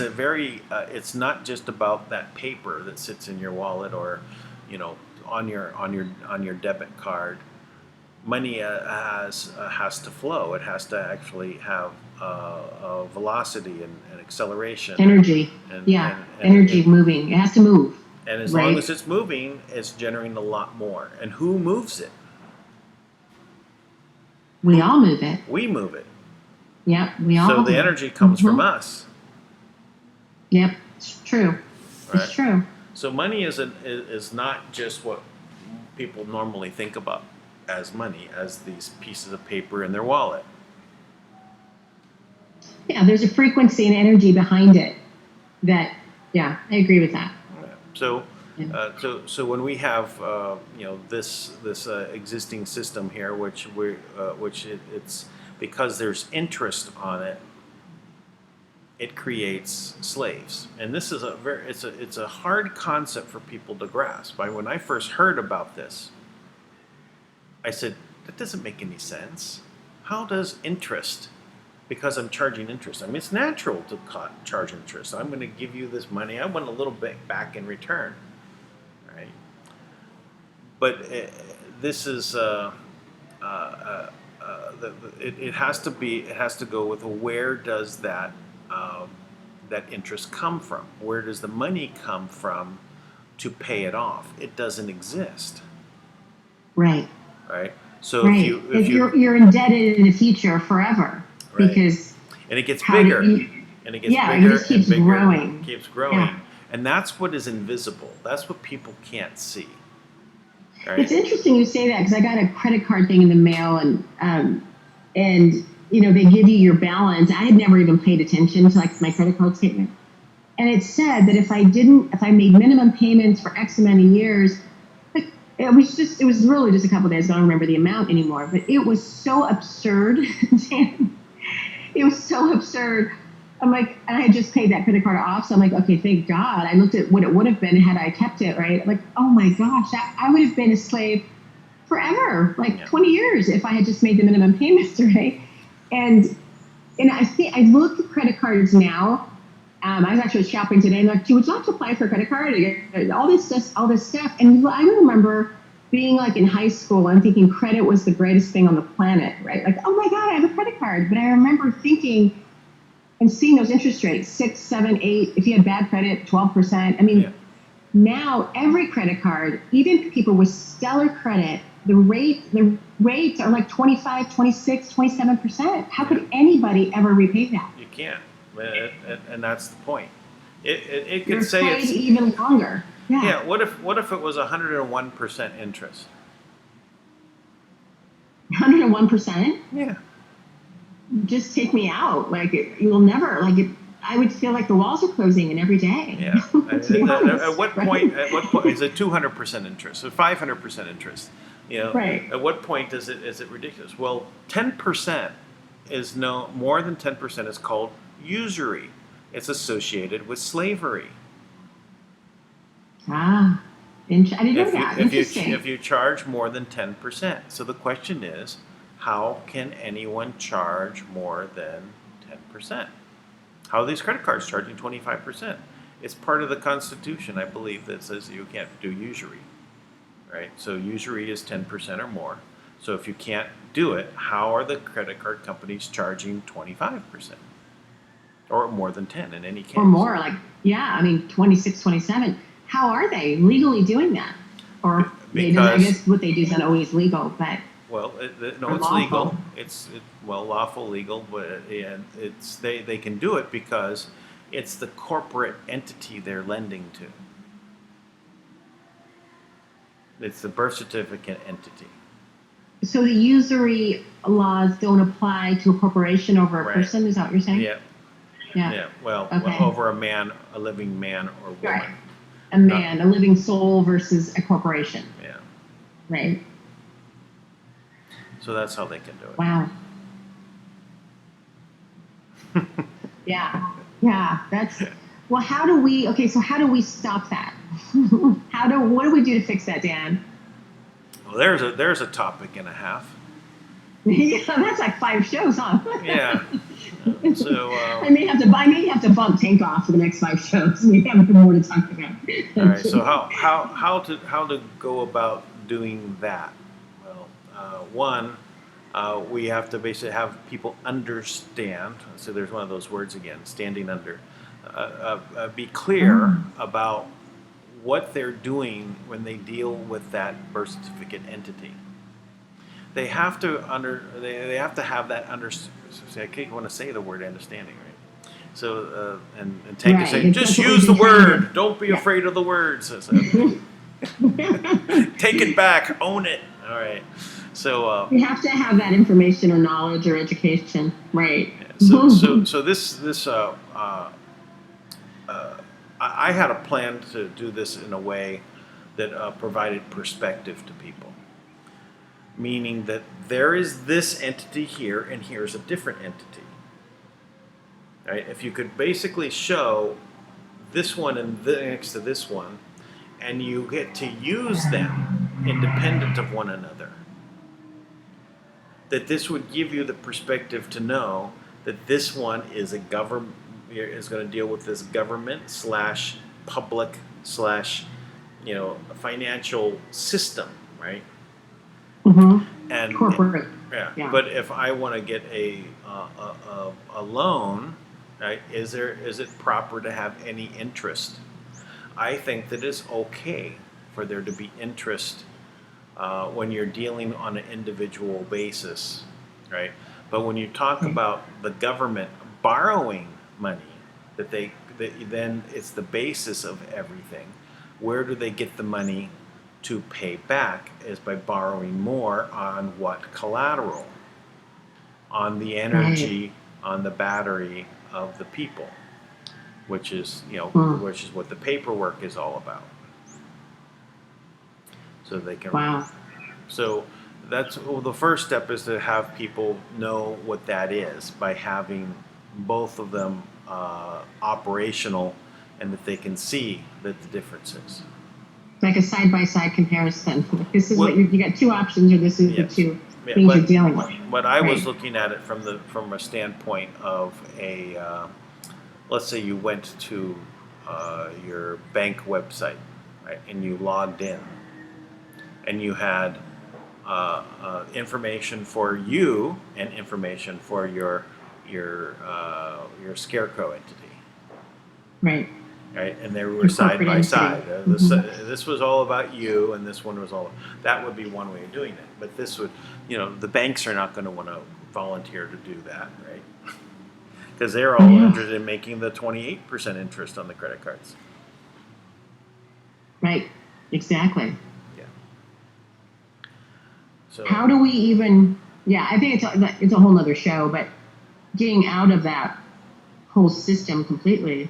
very it's not just about that paper that sits in your wallet or on your debit card. money has to flow. It has to actually have velocity and acceleration. Energy. And, Yeah. and Energy moving. It has to move. And as right? long as it's moving, it's generating a lot more. And who moves it? We all move it. We move it. Yeah, we all. So the energy comes from us. Yep, it's true. Right? It's true. So money is not just what people normally think about as money, as these pieces of paper in their wallet. Yeah, there's a frequency and energy behind it. That, yeah, I agree with that. So, so when we have this existing system here, which it's because there's interest on it, it creates slaves, and this is it's a hard concept for people to grasp. When I first heard about this, I said, that doesn't make any sense. How does interest? Because I'm charging interest. I mean, it's natural to charge interest. I'm going to give you this money. I want a little bit back in return, right? But this is it has to be. It has to go with where does that interest come from? Where does the money come from to pay it off? It doesn't exist. Right. Right. So right. if you're indebted in the future forever. Right. Because and it gets bigger, and it gets bigger, it just keeps and bigger, growing. Keeps growing, and that's what is invisible. That's what people can't see. Right? It's interesting you say that because I got a credit card thing in the mail, and they give you your balance. I had never even paid attention to like my credit card statement, and it said that if I made minimum payments for X amount of years. It was really just a couple of days. I don't remember the amount anymore, but it was so absurd. It was so absurd. I'm like, and I had just paid that credit card off. So I'm like, okay, thank God. I looked at what it would have been had I kept it, right? I'm like, oh my gosh, I would have been a slave forever, 20 years if I had just made the minimum payments, right? And I look at credit cards now. I was actually shopping today and like, would you like to apply for a credit card? All this stuff. And I remember being like in high school and thinking credit was the greatest thing on the planet, right? Like, oh my God, I have a credit card. But I remember thinking and seeing those interest rates, 6, 7, 8, if you had bad credit, 12%. I mean, now every credit card, even people with stellar credit, the rates are like 25, 26, 27%. How could anybody ever repay that? You can't. And that's the point. It could You're say it's even longer. Yeah. What if it was 101% interest? 101%? Yeah. Just take me out. You'll never I would feel like the walls are closing in every day. Yeah. At what point is it 200% interest or 500% interest? Right. At what point is it ridiculous? Well, 10% is more than 10% is called usury. It's associated with slavery. I didn't know that. Interesting. If you charge more than 10%. So the question is, how can anyone charge more than 10%? How are these credit cards charging 25%? It's part of the Constitution, I believe, that says you can't do usury. Right? So usury is 10% or more. So if you can't do it, how are the credit card companies charging 25%? Or more than 10 in any case? Or more, 26, 27. How are they legally doing that? Or I guess what they do is not always legal, but... Well, it's legal. It's lawful, legal, but they can do it because it's the corporate entity they're lending to. It's the birth certificate entity. So the usury laws don't apply to a corporation over a person? Is that what you're saying? Yeah. Well, over a living man or woman. Right. A man, a living soul versus a corporation. Yeah. Right. So that's how they can do it. Wow. Yeah. That's well. How do we stop that? What do we do to fix that, Dan? Well, there's a topic and a half. Yeah, that's like 5 shows, huh? Yeah. So I may have to bump Tank off for the next 5 shows. We have more to talk about. All right. So how to go about doing that? Well, one, we have to basically have people understand. So there's one of those words again, standing under. Be clear about what they're doing when they deal with that birth certificate entity. They have to they have to have that I can't want to say the word understanding, right? So and take Right. it, say, just use the word. Don't be afraid of the words. So, take it back, own it. All right. So you have to have that information or knowledge or education, right? So this I had a plan to do this in a way that provided perspective to people, meaning that there is this entity here and here's a different entity. Right? If you could basically show this one and next to this one, and you get to use them independent of one another, that this would give you the perspective to know that this one is a government is going to deal with this government / public / financial system, right? Mm-hmm. And corporate. Yeah. But if I want to get a loan, right? Is it proper to have any interest? I think that it's okay for there to be interest when you're dealing on an individual basis, right? But when you talk about the government borrowing money, then it's the basis of everything. Where do they get the money to pay back? Is by borrowing more on what collateral? On the energy, on the battery of the people, which is which is what the paperwork is all about. So they can. Wow. So that's the first step, is to have people know what that is by having both of them operational, and that they can see that the difference is. Like a side-by-side comparison. This is what you got two options, or this is the two things you're dealing with. But I was looking at it from a standpoint of let's say you went to your bank website, right, and you logged in, and you had information for you and information for your scarecrow entity. Right. Right, and they were side by side. This was all about you, and this one was all. That would be one way of doing it. But this would, the banks are not going to want to volunteer to do that, right? Because they're all interested in making the 28% interest on the credit cards. Right. Exactly. Yeah. So how do we even? Yeah, I think it's a whole nother show, but getting out of that whole system completely.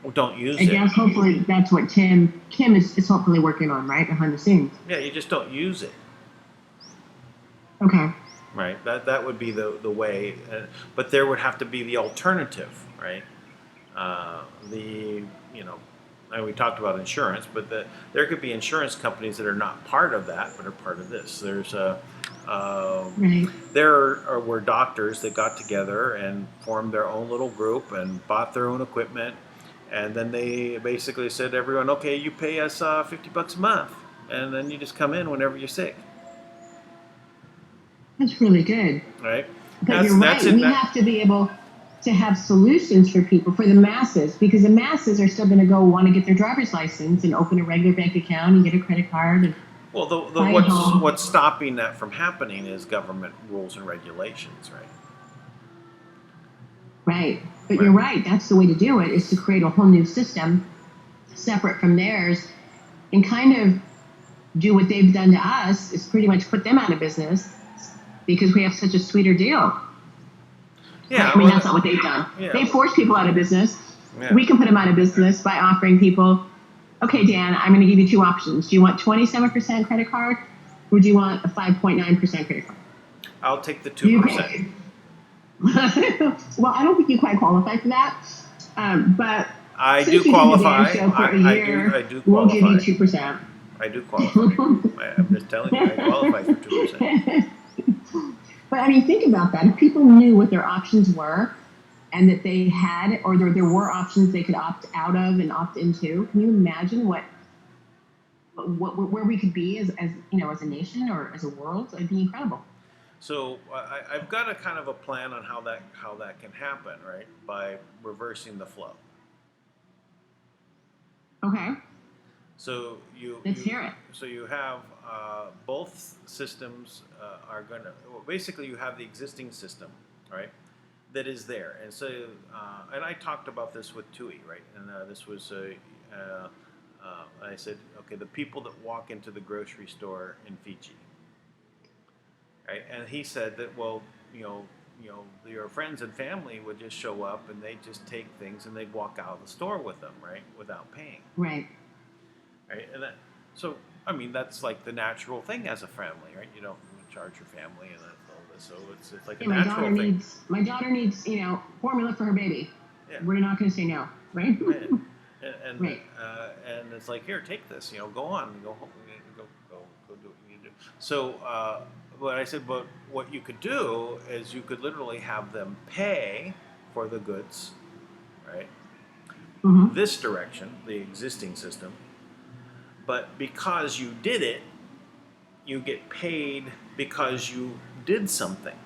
Well, don't use it. I guess hopefully that's what Kim is hopefully working on, right, behind the scenes. Yeah, you just don't use it. Okay. Right. That would be the way, but there would have to be the alternative, right? And we talked about insurance, but there could be insurance companies that are not part of that, but are part of this. There's were doctors that got together and formed their own little group and bought their own equipment. And then they basically said to everyone, okay, you pay us $50 a month, and then you just come in whenever you're sick. That's really good. Right? But you're right. We have to be able to have solutions for people, for the masses, because the masses are still going to want to get their driver's license and open a regular bank account and get a credit card. And well, what's stopping that from happening is government rules and regulations, right? Right. But you're right. That's the way to do it, is to create a whole new system separate from theirs and kind of do what they've done to us, is pretty much put them out of business because we have such a sweeter deal. Yeah. I mean, that's not what they've done. Yeah. They force people out of business. Yeah. We can put them out of business by offering people, okay, Dan, I'm going to give you two options. Do you want 27% credit card, or do you want a 5.9% credit card? I'll take the 2%. Well, I don't think you quite qualify for that, but I do qualify. I do qualify. We'll give you 2%. I do qualify. I'm just telling you, I qualify for 2%. But I mean, think about that. If people knew what their options were, and that they had, or there were options they could opt out of and opt into, can you imagine what where we could be as as a nation or as a world, it'd be incredible. So I've got a kind of a plan on how that can happen, right? By reversing the flow. Okay. So Let's hear it. So you have both systems are going to basically you have the existing system, right? That is there, and so and I talked about this with Tui, right? And this was I said, okay, the people that walk into the grocery store in Fiji, right? And he said that, well, your friends and family would just show up and they just take things and they'd walk out of the store with them, right, without paying, Right. right? And that, so I mean, that's like the natural thing as a family, right? You don't charge your family and that's all this, so it's like a natural thing. My daughter needs formula for her baby. Yeah. We're not going to say no, right? And Right. And it's like, here, take this, go on, go home, go do what you need to do. So, but I said, but what you could do is you could literally have them pay for the goods, right? Mm-hmm. This direction, the existing system, but because you did it, you get paid because you did something,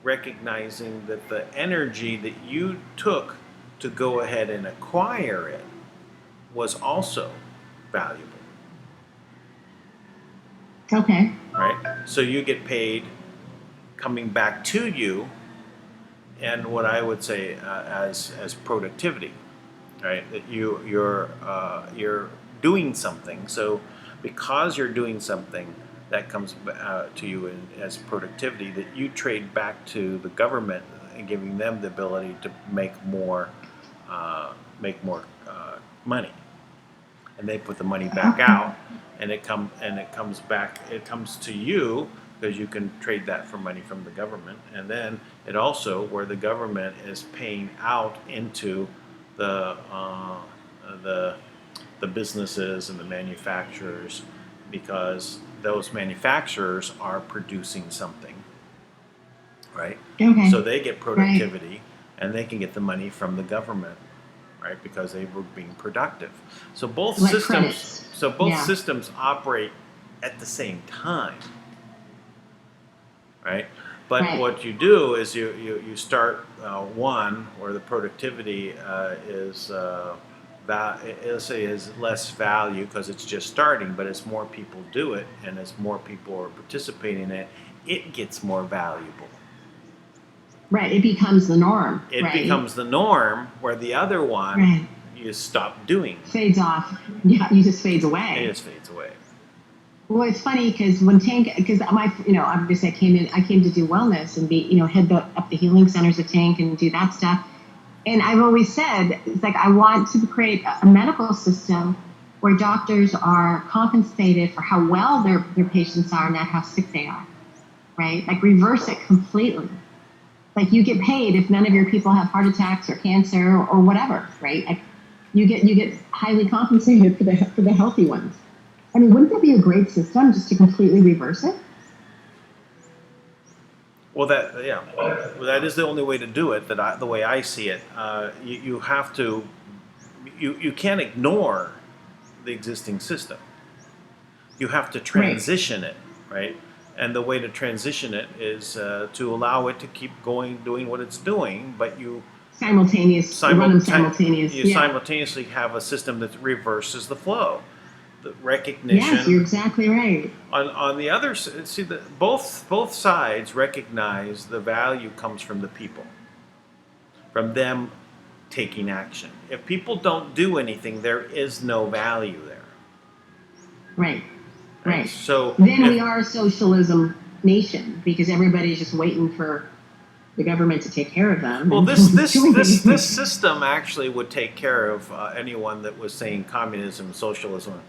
recognizing that the energy that you took to go ahead and acquire it was also valuable. Okay. Right? So you get paid coming back to you, and what I would say as productivity, right? That you're doing something. So because you're doing something, that comes to you as productivity that you trade back to the government and giving them the ability to make more money, and they put the money back out, and it comes back. It comes to you because you can trade that for money from the government, and then it also where the government is paying out into the businesses and the manufacturers, because those manufacturers are producing something, right? Okay. So they get productivity, right, and they can get the money from the government, right? Because they were being productive. So both like systems, credits. Yeah. Systems operate at the same time, right? But right. What you do is you start one where the productivity is less value because it's just starting, but as more people do it and as more people are participating in it, it gets more valuable. Right, it becomes the norm. It right? becomes the norm, where the other one right. you stop doing. Fades off. Yeah, you just fades away. It just fades away. Well, it's funny because when TANK, because obviously I came to do wellness and be, head up the healing centers at TANK and do that stuff. And I've always said, it's like, I want to create a medical system where doctors are compensated for how well their patients are, not how sick they are, right? Like reverse it completely. Like you get paid if none of your people have heart attacks or cancer or whatever, right? Like you get highly compensated for the healthy ones. I mean, wouldn't that be a great system just to completely reverse it? Well, that is the only way to do it. The way I see it, you have to, you can't ignore the existing system. You have to transition it, right? And the way to transition it is to allow it to keep going, doing what it's doing, but you run them simultaneous. You simultaneously have a system that reverses the flow. The recognition. Yes, you're exactly right. On the other side, see that both sides recognize the value comes from the people, from them taking action. If people don't do anything, there is no value there. Right. Right. So then we are a socialism nation because everybody's just waiting for the government to take care of them. Well, this system actually would take care of anyone that was saying communism, socialism.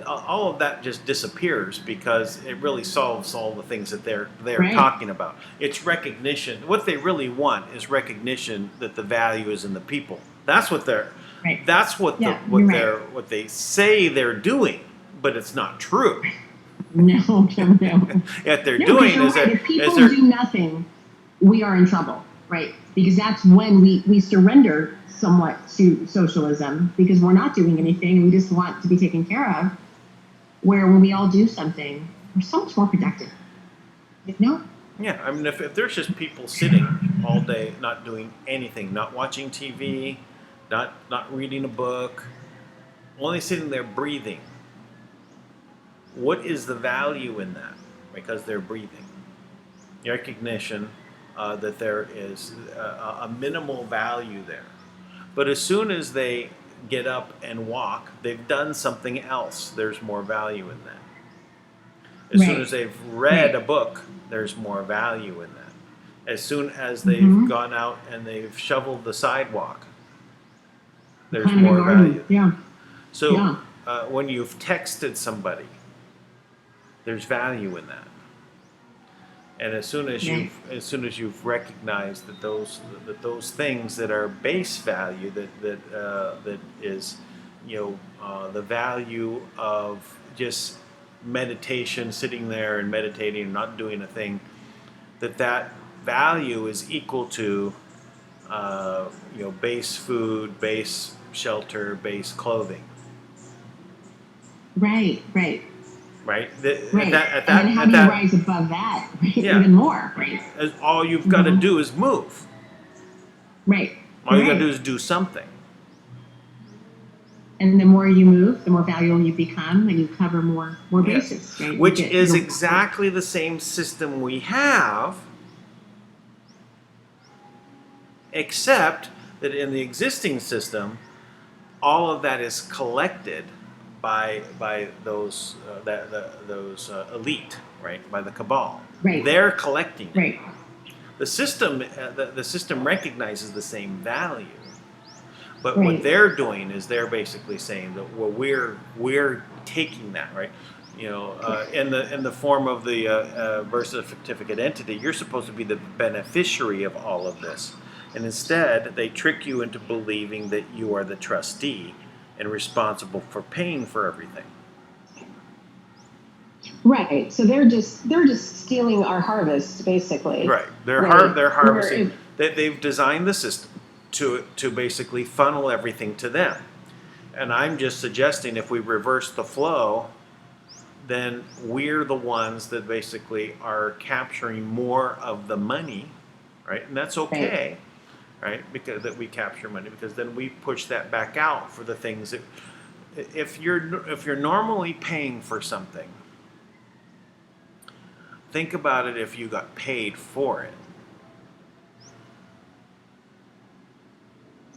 All of that just disappears because it really solves all the things that they're talking about. It's recognition. What they really want is recognition that the value is in the people. That's what they're. Right. That's what what they say they're doing, but it's not true. No. What they're doing is that if people do nothing, we are in trouble, right? Because that's when we surrender somewhat to socialism because we're not doing anything. We just want to be taken care of. where when we all do something, we're so much more productive. You know? Yeah, I mean, if there's just people sitting all day, not doing anything, not watching TV, not reading a book, only sitting there breathing, what is the value in that? Because they're breathing. Recognition that there is a minimal value there. But as soon as they get up and walk, they've done something else. There's more value in that. As soon as they've read a book, there's more value in that. As soon as they've gone out and they've shoveled the sidewalk, there's more value. Yeah. So when you've texted somebody, there's value in that. And as soon as you've recognized that those things that are base value, that is, the value of just meditation, sitting there and meditating and not doing a thing, that value is equal to base food, base shelter, base clothing. Right. Right. And then how do you rise above that? Right? Yeah. Even more. Right. All you've got to do is move. Right. All you got to do is do something. And the more you move, the more valuable you become, and you cover more bases. Right? Which is exactly the same system we have, except that in the existing system, all of that is collected by those elite, right? By the cabal. Right. They're collecting it. Right. The system recognizes the same value, but what they're doing is they're basically saying that we're taking that, right? In the form of the birth certificate entity, you're supposed to be the beneficiary of all of this, and instead they trick you into believing that you are the trustee and responsible for paying for everything. Right. So they're just stealing our harvest, basically. Right. They're harvesting. They've designed the system to basically funnel everything to them. And I'm just suggesting if we reverse the flow, then we're the ones that basically are capturing more of the money, right? And that's okay. Right, because that we capture money, because then we push that back out for the things that, if you're normally paying for something, think about it if you got paid for it.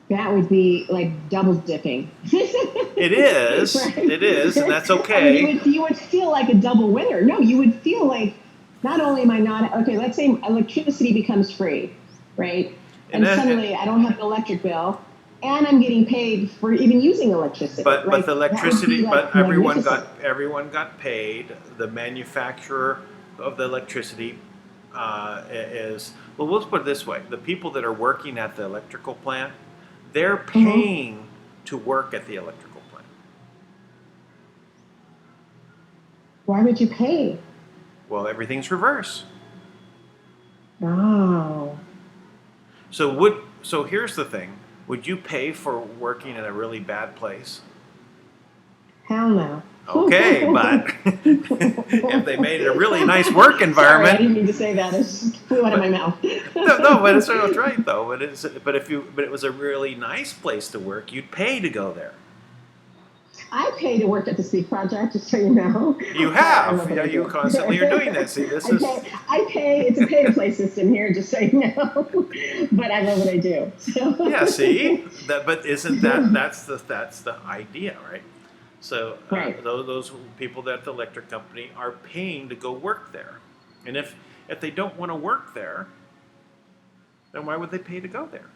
That would be like double dipping. It is, right? It is, and that's okay. I mean, you would feel like a double winner. No, you would feel like not only am I not okay. Let's say electricity becomes free, right? And suddenly I don't have an electric bill, and I'm getting paid for even using electricity. But the electricity, but everyone got paid. The manufacturer of the electricity is, well, let's put it this way: the people that are working at the electrical plant, they're paying to work at the electrical plant. Why would you pay? Well, everything's reverse. Oh. So here's the thing. Would you pay for working in a really bad place? Hell no. Okay, but if they made it a really nice work environment. Sorry, I didn't mean to say that. It just flew out of my mouth. No, but it's right though. But if it was a really nice place to work, you'd pay to go there. I pay to work at the Speak Project, just so you know. You have. Yeah, you constantly are doing that. See, I pay. It's a pay-to-play system here, just so you know. But I love what I do. So. Yeah, see? But isn't that's the idea, right? So those people at the electric company are paying to go work there. And if they don't want to work there, then why would they pay to go there?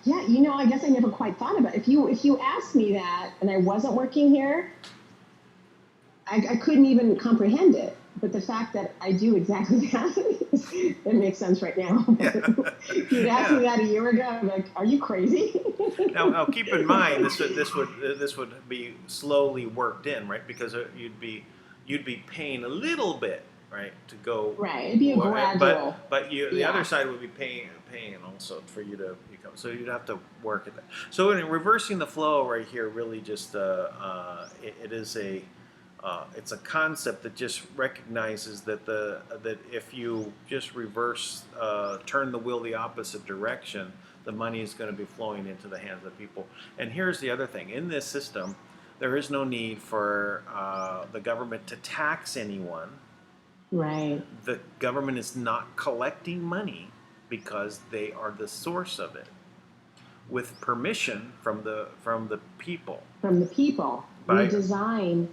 Yeah, I guess I never quite thought about it. If you asked me that and I wasn't working here, I couldn't even comprehend it. But the fact that I do exactly that, it makes sense right now. Yeah. If you'd asked me that a year ago, I'm like, are you crazy? Now keep in mind this would be slowly worked in, right? Because you'd be paying a little bit right? To go Right. It'd be a gradual. but the Yeah. other side would be paying also for you to become. So you'd have to work at that. So in reversing the flow right here, really just it is a it's a concept that just recognizes that that if you just reverse turn the wheel the opposite direction, the money is going to be flowing into the hands of people. And here's the other thing: in this system, there is no need for the government to tax anyone. Right. The government is not collecting money because they are the source of it, with permission from the people. From the people, we design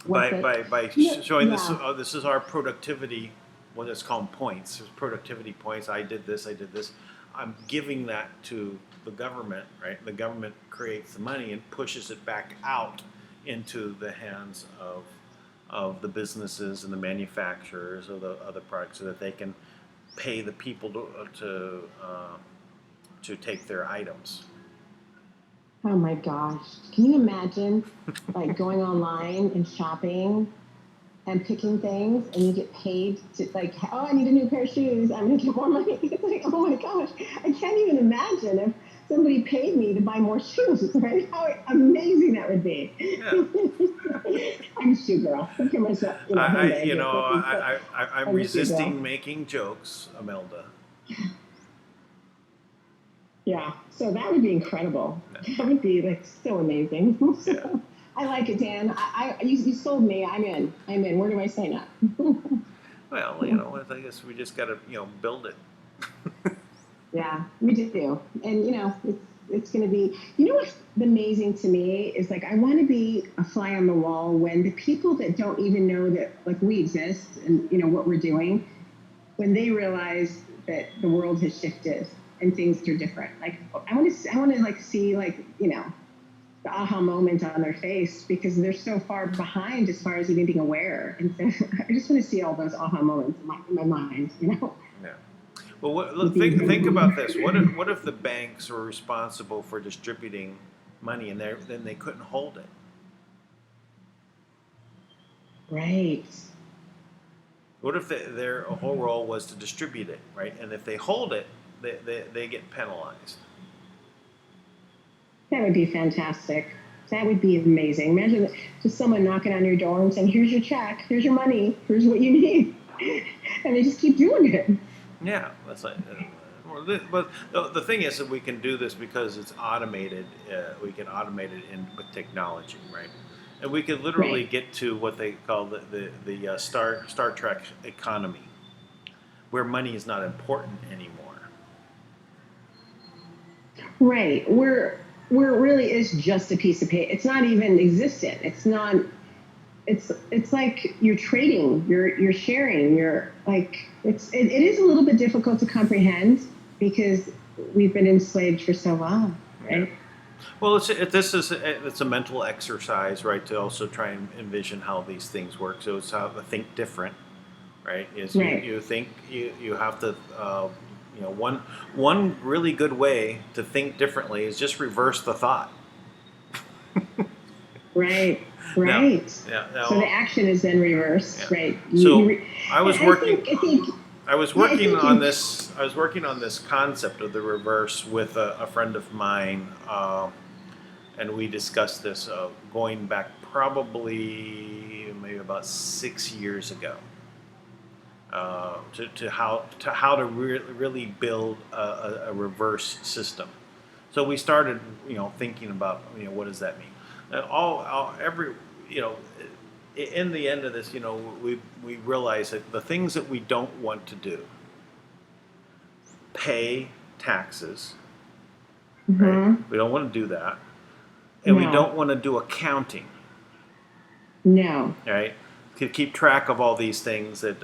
By showing this. This is our productivity. What it's called points. It's productivity points. I did this. I did this. I'm giving that to the government. Right. The government creates the money and pushes it back out into the hands of the businesses and the manufacturers of the other products, so that they can pay the people to take their items. Oh my gosh. Can you imagine like going online and shopping and picking things, and you get paid to like, oh, I need a new pair of shoes, I'm gonna get more money. It's like, oh my gosh, I can't even imagine if somebody paid me to buy more shoes, right? How amazing that would be. Yeah. I'm a shoe girl. Look at myself. I'm resisting making jokes, Imelda. Yeah, so that would be incredible. Yeah. That would be like so amazing. Yeah. I like it, Dan. You sold me. I'm in. Where do I sign up? Well, I guess we just got to build it. Yeah, we do. And it's going to be. What's amazing to me is like I want to be a fly on the wall when the people that don't even know that like we exist and what we're doing, when they realize that the world has shifted and things are different. Like I want to like see like the aha moment on their face, because they're so far behind as far as even being aware. And so I just want to see all those aha moments in my mind. Yeah. Well, think about this. What if the banks were responsible for distributing money and then they couldn't hold it? Right. What if their whole role was to distribute it, right? And if they hold it, they get penalized. That would be fantastic. That would be amazing. Imagine just someone knocking on your door and saying, here's your check, here's your money, here's what you need. And they just keep doing it. Yeah, that's like. But the thing is that we can do this because it's automated. We can automate it with technology, right? And we could literally get to what they call the Star Trek economy, where money is not important anymore. Right. Where it really is just a piece of paper. It's not even existent. It's not. It's like you're trading. You're sharing. You're like it is a little bit difficult to comprehend because we've been enslaved for so long, right? Yeah. Well, it's a mental exercise, right? To also try and envision how these things work. So it's how to think different, right? You think you have to. One really good way to think differently is just reverse the thought. Right. So the action is then reversed, right? I was working on this concept of the reverse with a friend of mine, and we discussed this going back probably maybe about 6 years ago. To how to really build a reverse system. So we started, thinking about, what does that mean? And in the end of this, we realize that the things that we don't want to do, pay taxes, right? We don't want to do that, and we don't want to do accounting. No. Right. To keep track of all these things that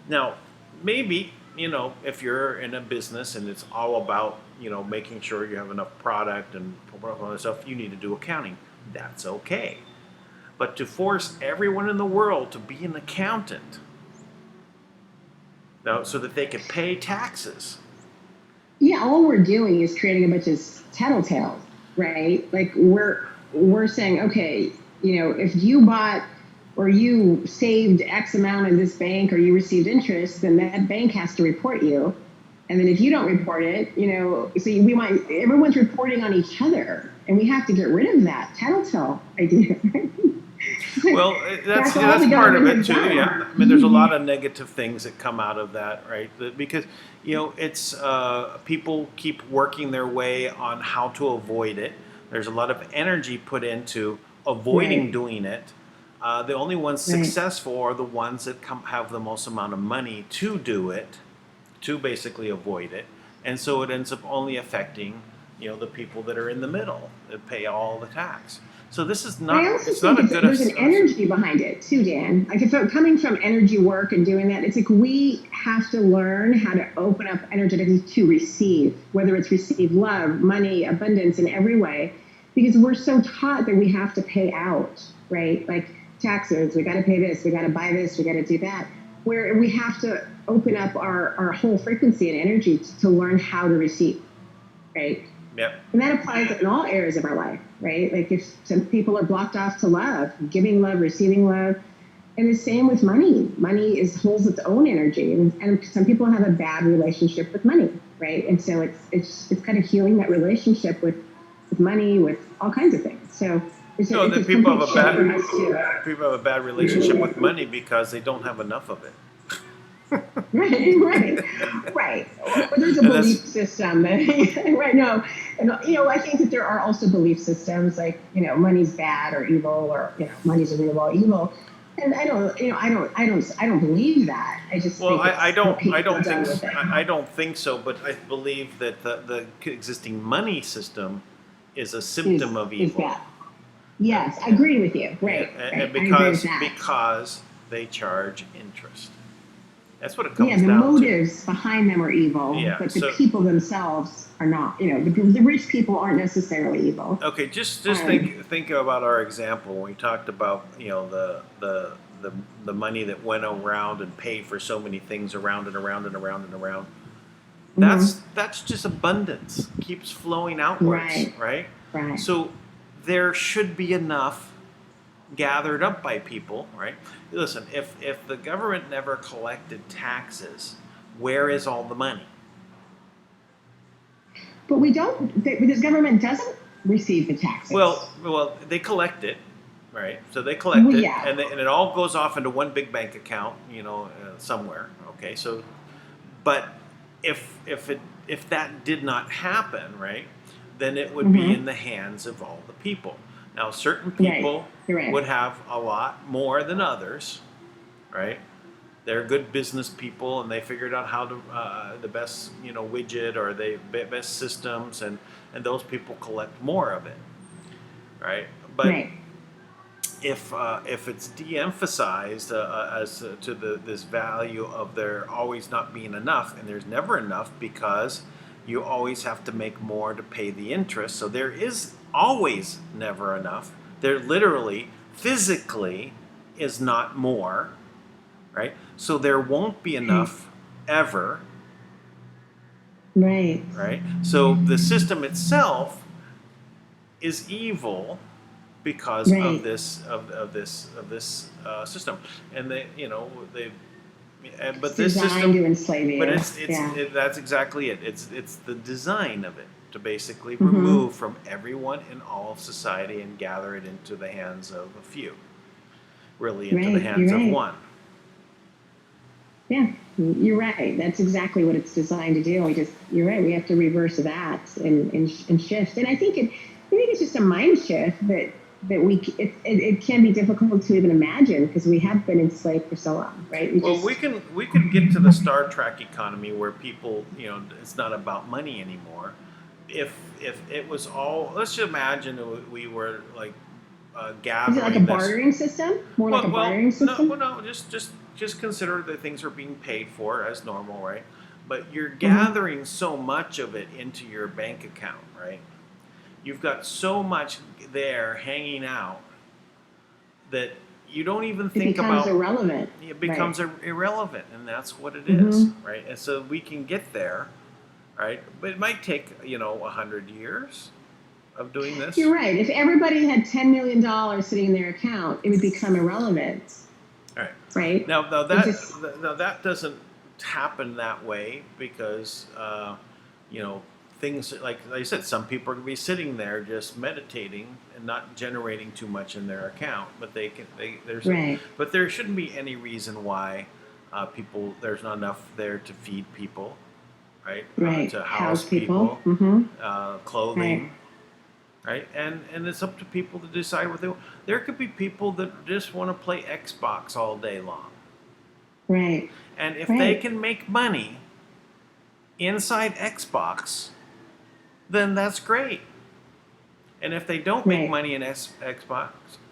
now maybe if you're in a business and it's all about making sure you have enough product and all that stuff, you need to do accounting. That's okay. But to force everyone in the world to be an accountant, so that they can pay taxes. Yeah, all we're doing is creating a bunch of tattletales, right? Like we're saying, okay, if you bought or you saved X amount in this bank, or you received interest, then that bank has to report you. And then if you don't report it, so everyone's reporting on each other, and we have to get rid of that tattletale idea. Well, that's part of it too. Yeah, I mean, there's a lot of negative things that come out of that, right? Because it's people keep working their way on how to avoid it. There's a lot of energy put into avoiding doing it. The only ones successful are the ones that have the most amount of money to do it, to basically avoid it, and so it ends up only affecting the people that are in the middle that pay all the tax. So this is not. It's not a good. There's an energy behind it too, Dan. Like, if I'm coming from energy work and doing that, it's like we have to learn how to open up energetically to receive, whether it's receive love, money, abundance in every way, because we're so taught that we have to pay out, right? Like taxes, we got to pay this, we got to buy this, we got to do that. Where we have to open up our whole frequency and energy to learn how to receive, right? Yep. And that applies in all areas of our life, right? Like, if some people are blocked off to love, giving love, receiving love, and the same with money. Money holds its own energy, and some people have a bad relationship with money, right? And so it's kind of healing that relationship with money, with all kinds of things. So people have a bad relationship with money because they don't have enough of it. right. Or there's a belief system right. No, and I think that there are also belief systems like money's bad or evil, or money's a real or evil. And I don't believe that. I just I don't think so. But I believe that the existing money system is a symptom of evil. Is bad. Yes, I agree with you. Right. And because they charge interest. That's what it comes down to. Yeah, the motives behind them are evil, but the people themselves are not. The rich people aren't necessarily evil. Okay, just think about our example when we talked about the money that went around and paid for so many things around and around and around and around. That's just abundance, keeps flowing outwards, right? Right. So there should be enough gathered up by people, right? Listen, if the government never collected taxes, where is all the money? But we don't. The government doesn't receive the taxes. Well, they collect it, right? So they collect it, and it all goes off into one big bank account, somewhere. Okay, so, but if that did not happen, right, then it would be in the hands of all the people. Now, certain people would have a lot more than others, right? They're good business people, and they figured out how to the best widget or the best systems, and those people collect more of it, right? But if it's de-emphasized as to this value of there always not being enough, and there's never enough because you always have to make more to pay the interest, so there is always never enough. There literally, physically, is not more, right? So there won't be enough ever. Right? So the system itself is evil because of this system, and but this system to enslave you. But that's exactly it. It's the design of it to basically remove from everyone in all of society and gather it into the hands of a few, really into the hands of one. Yeah, you're right. That's exactly what it's designed to do. You're right. We have to reverse that and shift. And I think it's just a mind shift that it can be difficult to even imagine because we have been enslaved for so long, right? We can get to the Star Trek economy where people, it's not about money anymore. If it was all, let's just imagine we were like gathering. Is it like a bartering system? More like a bartering system? No. Just consider that things are being paid for as normal, right? But you're gathering so much of it into your bank account, right? You've got so much there hanging out that you don't even think about. Irrelevant. It becomes irrelevant, and that's what it is, right? And so we can get there, right? But it might take 100 years, of doing this. You're right. If everybody had $10 million sitting in their account, it would become irrelevant. All right. Right. Now that doesn't happen that way because you know, things like I said, some people are going to be sitting there just meditating and not generating too much in their account, but but there shouldn't be any reason why there's not enough there to feed people, right? Right. To house people, clothing. Right, and it's up to people to decide what they want. There could be people that just want to play Xbox all day long. Right. And if they can make money inside Xbox, then that's great. And if they don't make money in Xbox,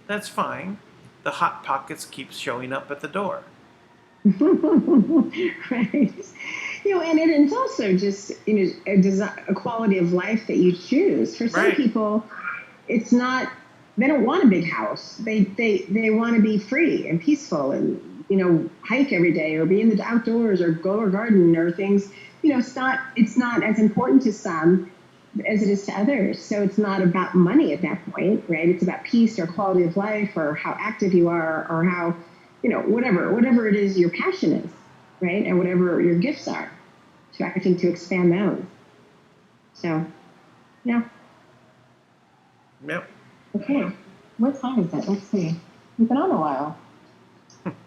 that's fine. The Hot Pockets keeps showing up at the door. Right. You know, and it's also just, you know, a quality of life that you choose. For some people, it's not. They don't want a big house. They want to be free and peaceful, and, you know, hike every day or be in the outdoors or go or garden or things. You know, it's not as important to some as it is to others. So it's not about money at that point, right? It's about peace or quality of life or how active you are or how, you know, whatever it is your passion is, right? And whatever your gifts are, trying to expand those. So, yeah. Yep. Okay. What time is it? Let's see. We've been on a while.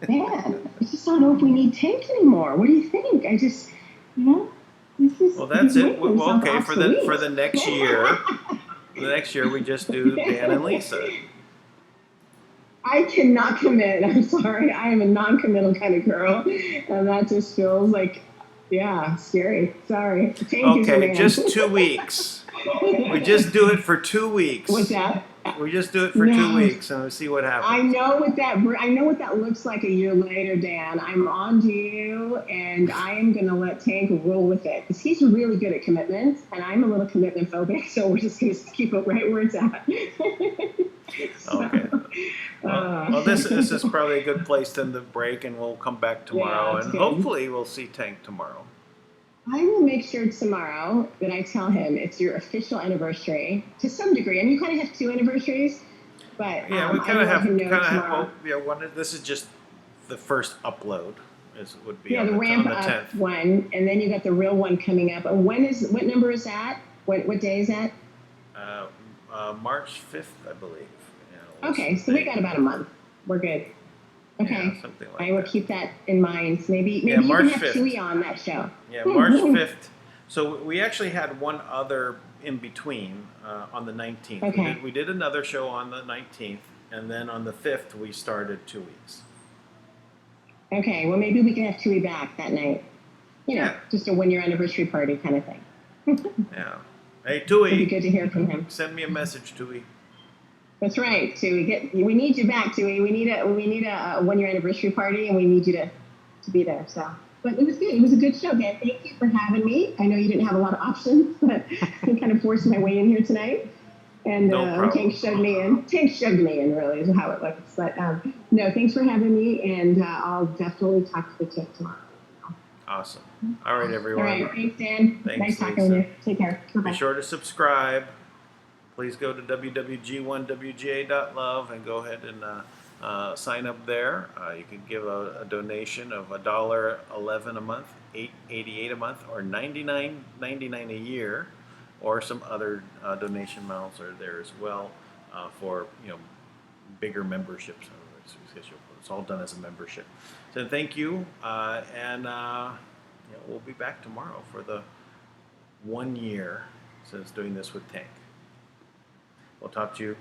Man, I just don't know if we need Tank anymore. What do you think? I just, you know, well, that's it. Well, okay, for the next year, we just do Dan and Lisa. I cannot commit. I'm sorry. I am a non-committal kind of girl, and that just feels like, yeah, scary. Sorry. Okay, just 2 weeks. We just do it for 2 weeks. What's that? We just do it for 2 weeks and we'll see what happens. I know what that looks like a year later, Dan. I'm on to you, and I am going to let Tank roll with it because he's really good at commitments, and I'm a little commitment phobic, so we're just going to keep it right where it's at. Okay. Well, this is probably a good place then to break, and we'll come back tomorrow, and hopefully we'll see Tank tomorrow. I will make sure tomorrow that I tell him it's your official anniversary to some degree. And you kind of have 2 anniversaries, but yeah, we kind of have. This is just the first upload. Would be the ramp up 10th. one, and then you got the real one coming up. And what number is that? What day is that? March 5th, I believe. Yeah, okay, so we got about a month. We're good. Okay. Yeah, something like I will keep that in mind. Maybe you can have Chewy on that show. Yeah, March 5th. So we actually had one other in between on the 19th. Okay. We did another show on the 19th, and then on the 5th we started 2 weeks. Okay, well maybe we can have Chewy back that night. You know, just a 1-year anniversary party kind of thing. Yeah. Hey, Tui. It'd be good to hear from him. Send me a message, Tui. That's right, Tui. We need you back, Tui. We need a 1-year anniversary party, and we need you to be there. So, but it was good. It was a good show, Dan. Thank you for having me. I know you didn't have a lot of options, but I kind of forced my way in here tonight. And Tank shoved me in. Tank shoved me in, really, is how it looks. But no, thanks for having me, and I'll definitely talk to the Tank tomorrow. Awesome. All right, everyone. All right, thanks, Dan. Thanks, nice talking with you. Take care. Bye-bye. Be sure to subscribe. Please go to wwg1wga.love and go ahead and sign up there. You can give a donation of $1.11 a month, $8.88 a month, or $99.99 a year, or some other donation amounts are there as well for bigger memberships. It's all done as a membership. So thank you, and we'll be back tomorrow for the 1 year since doing this with Tank. We'll talk to you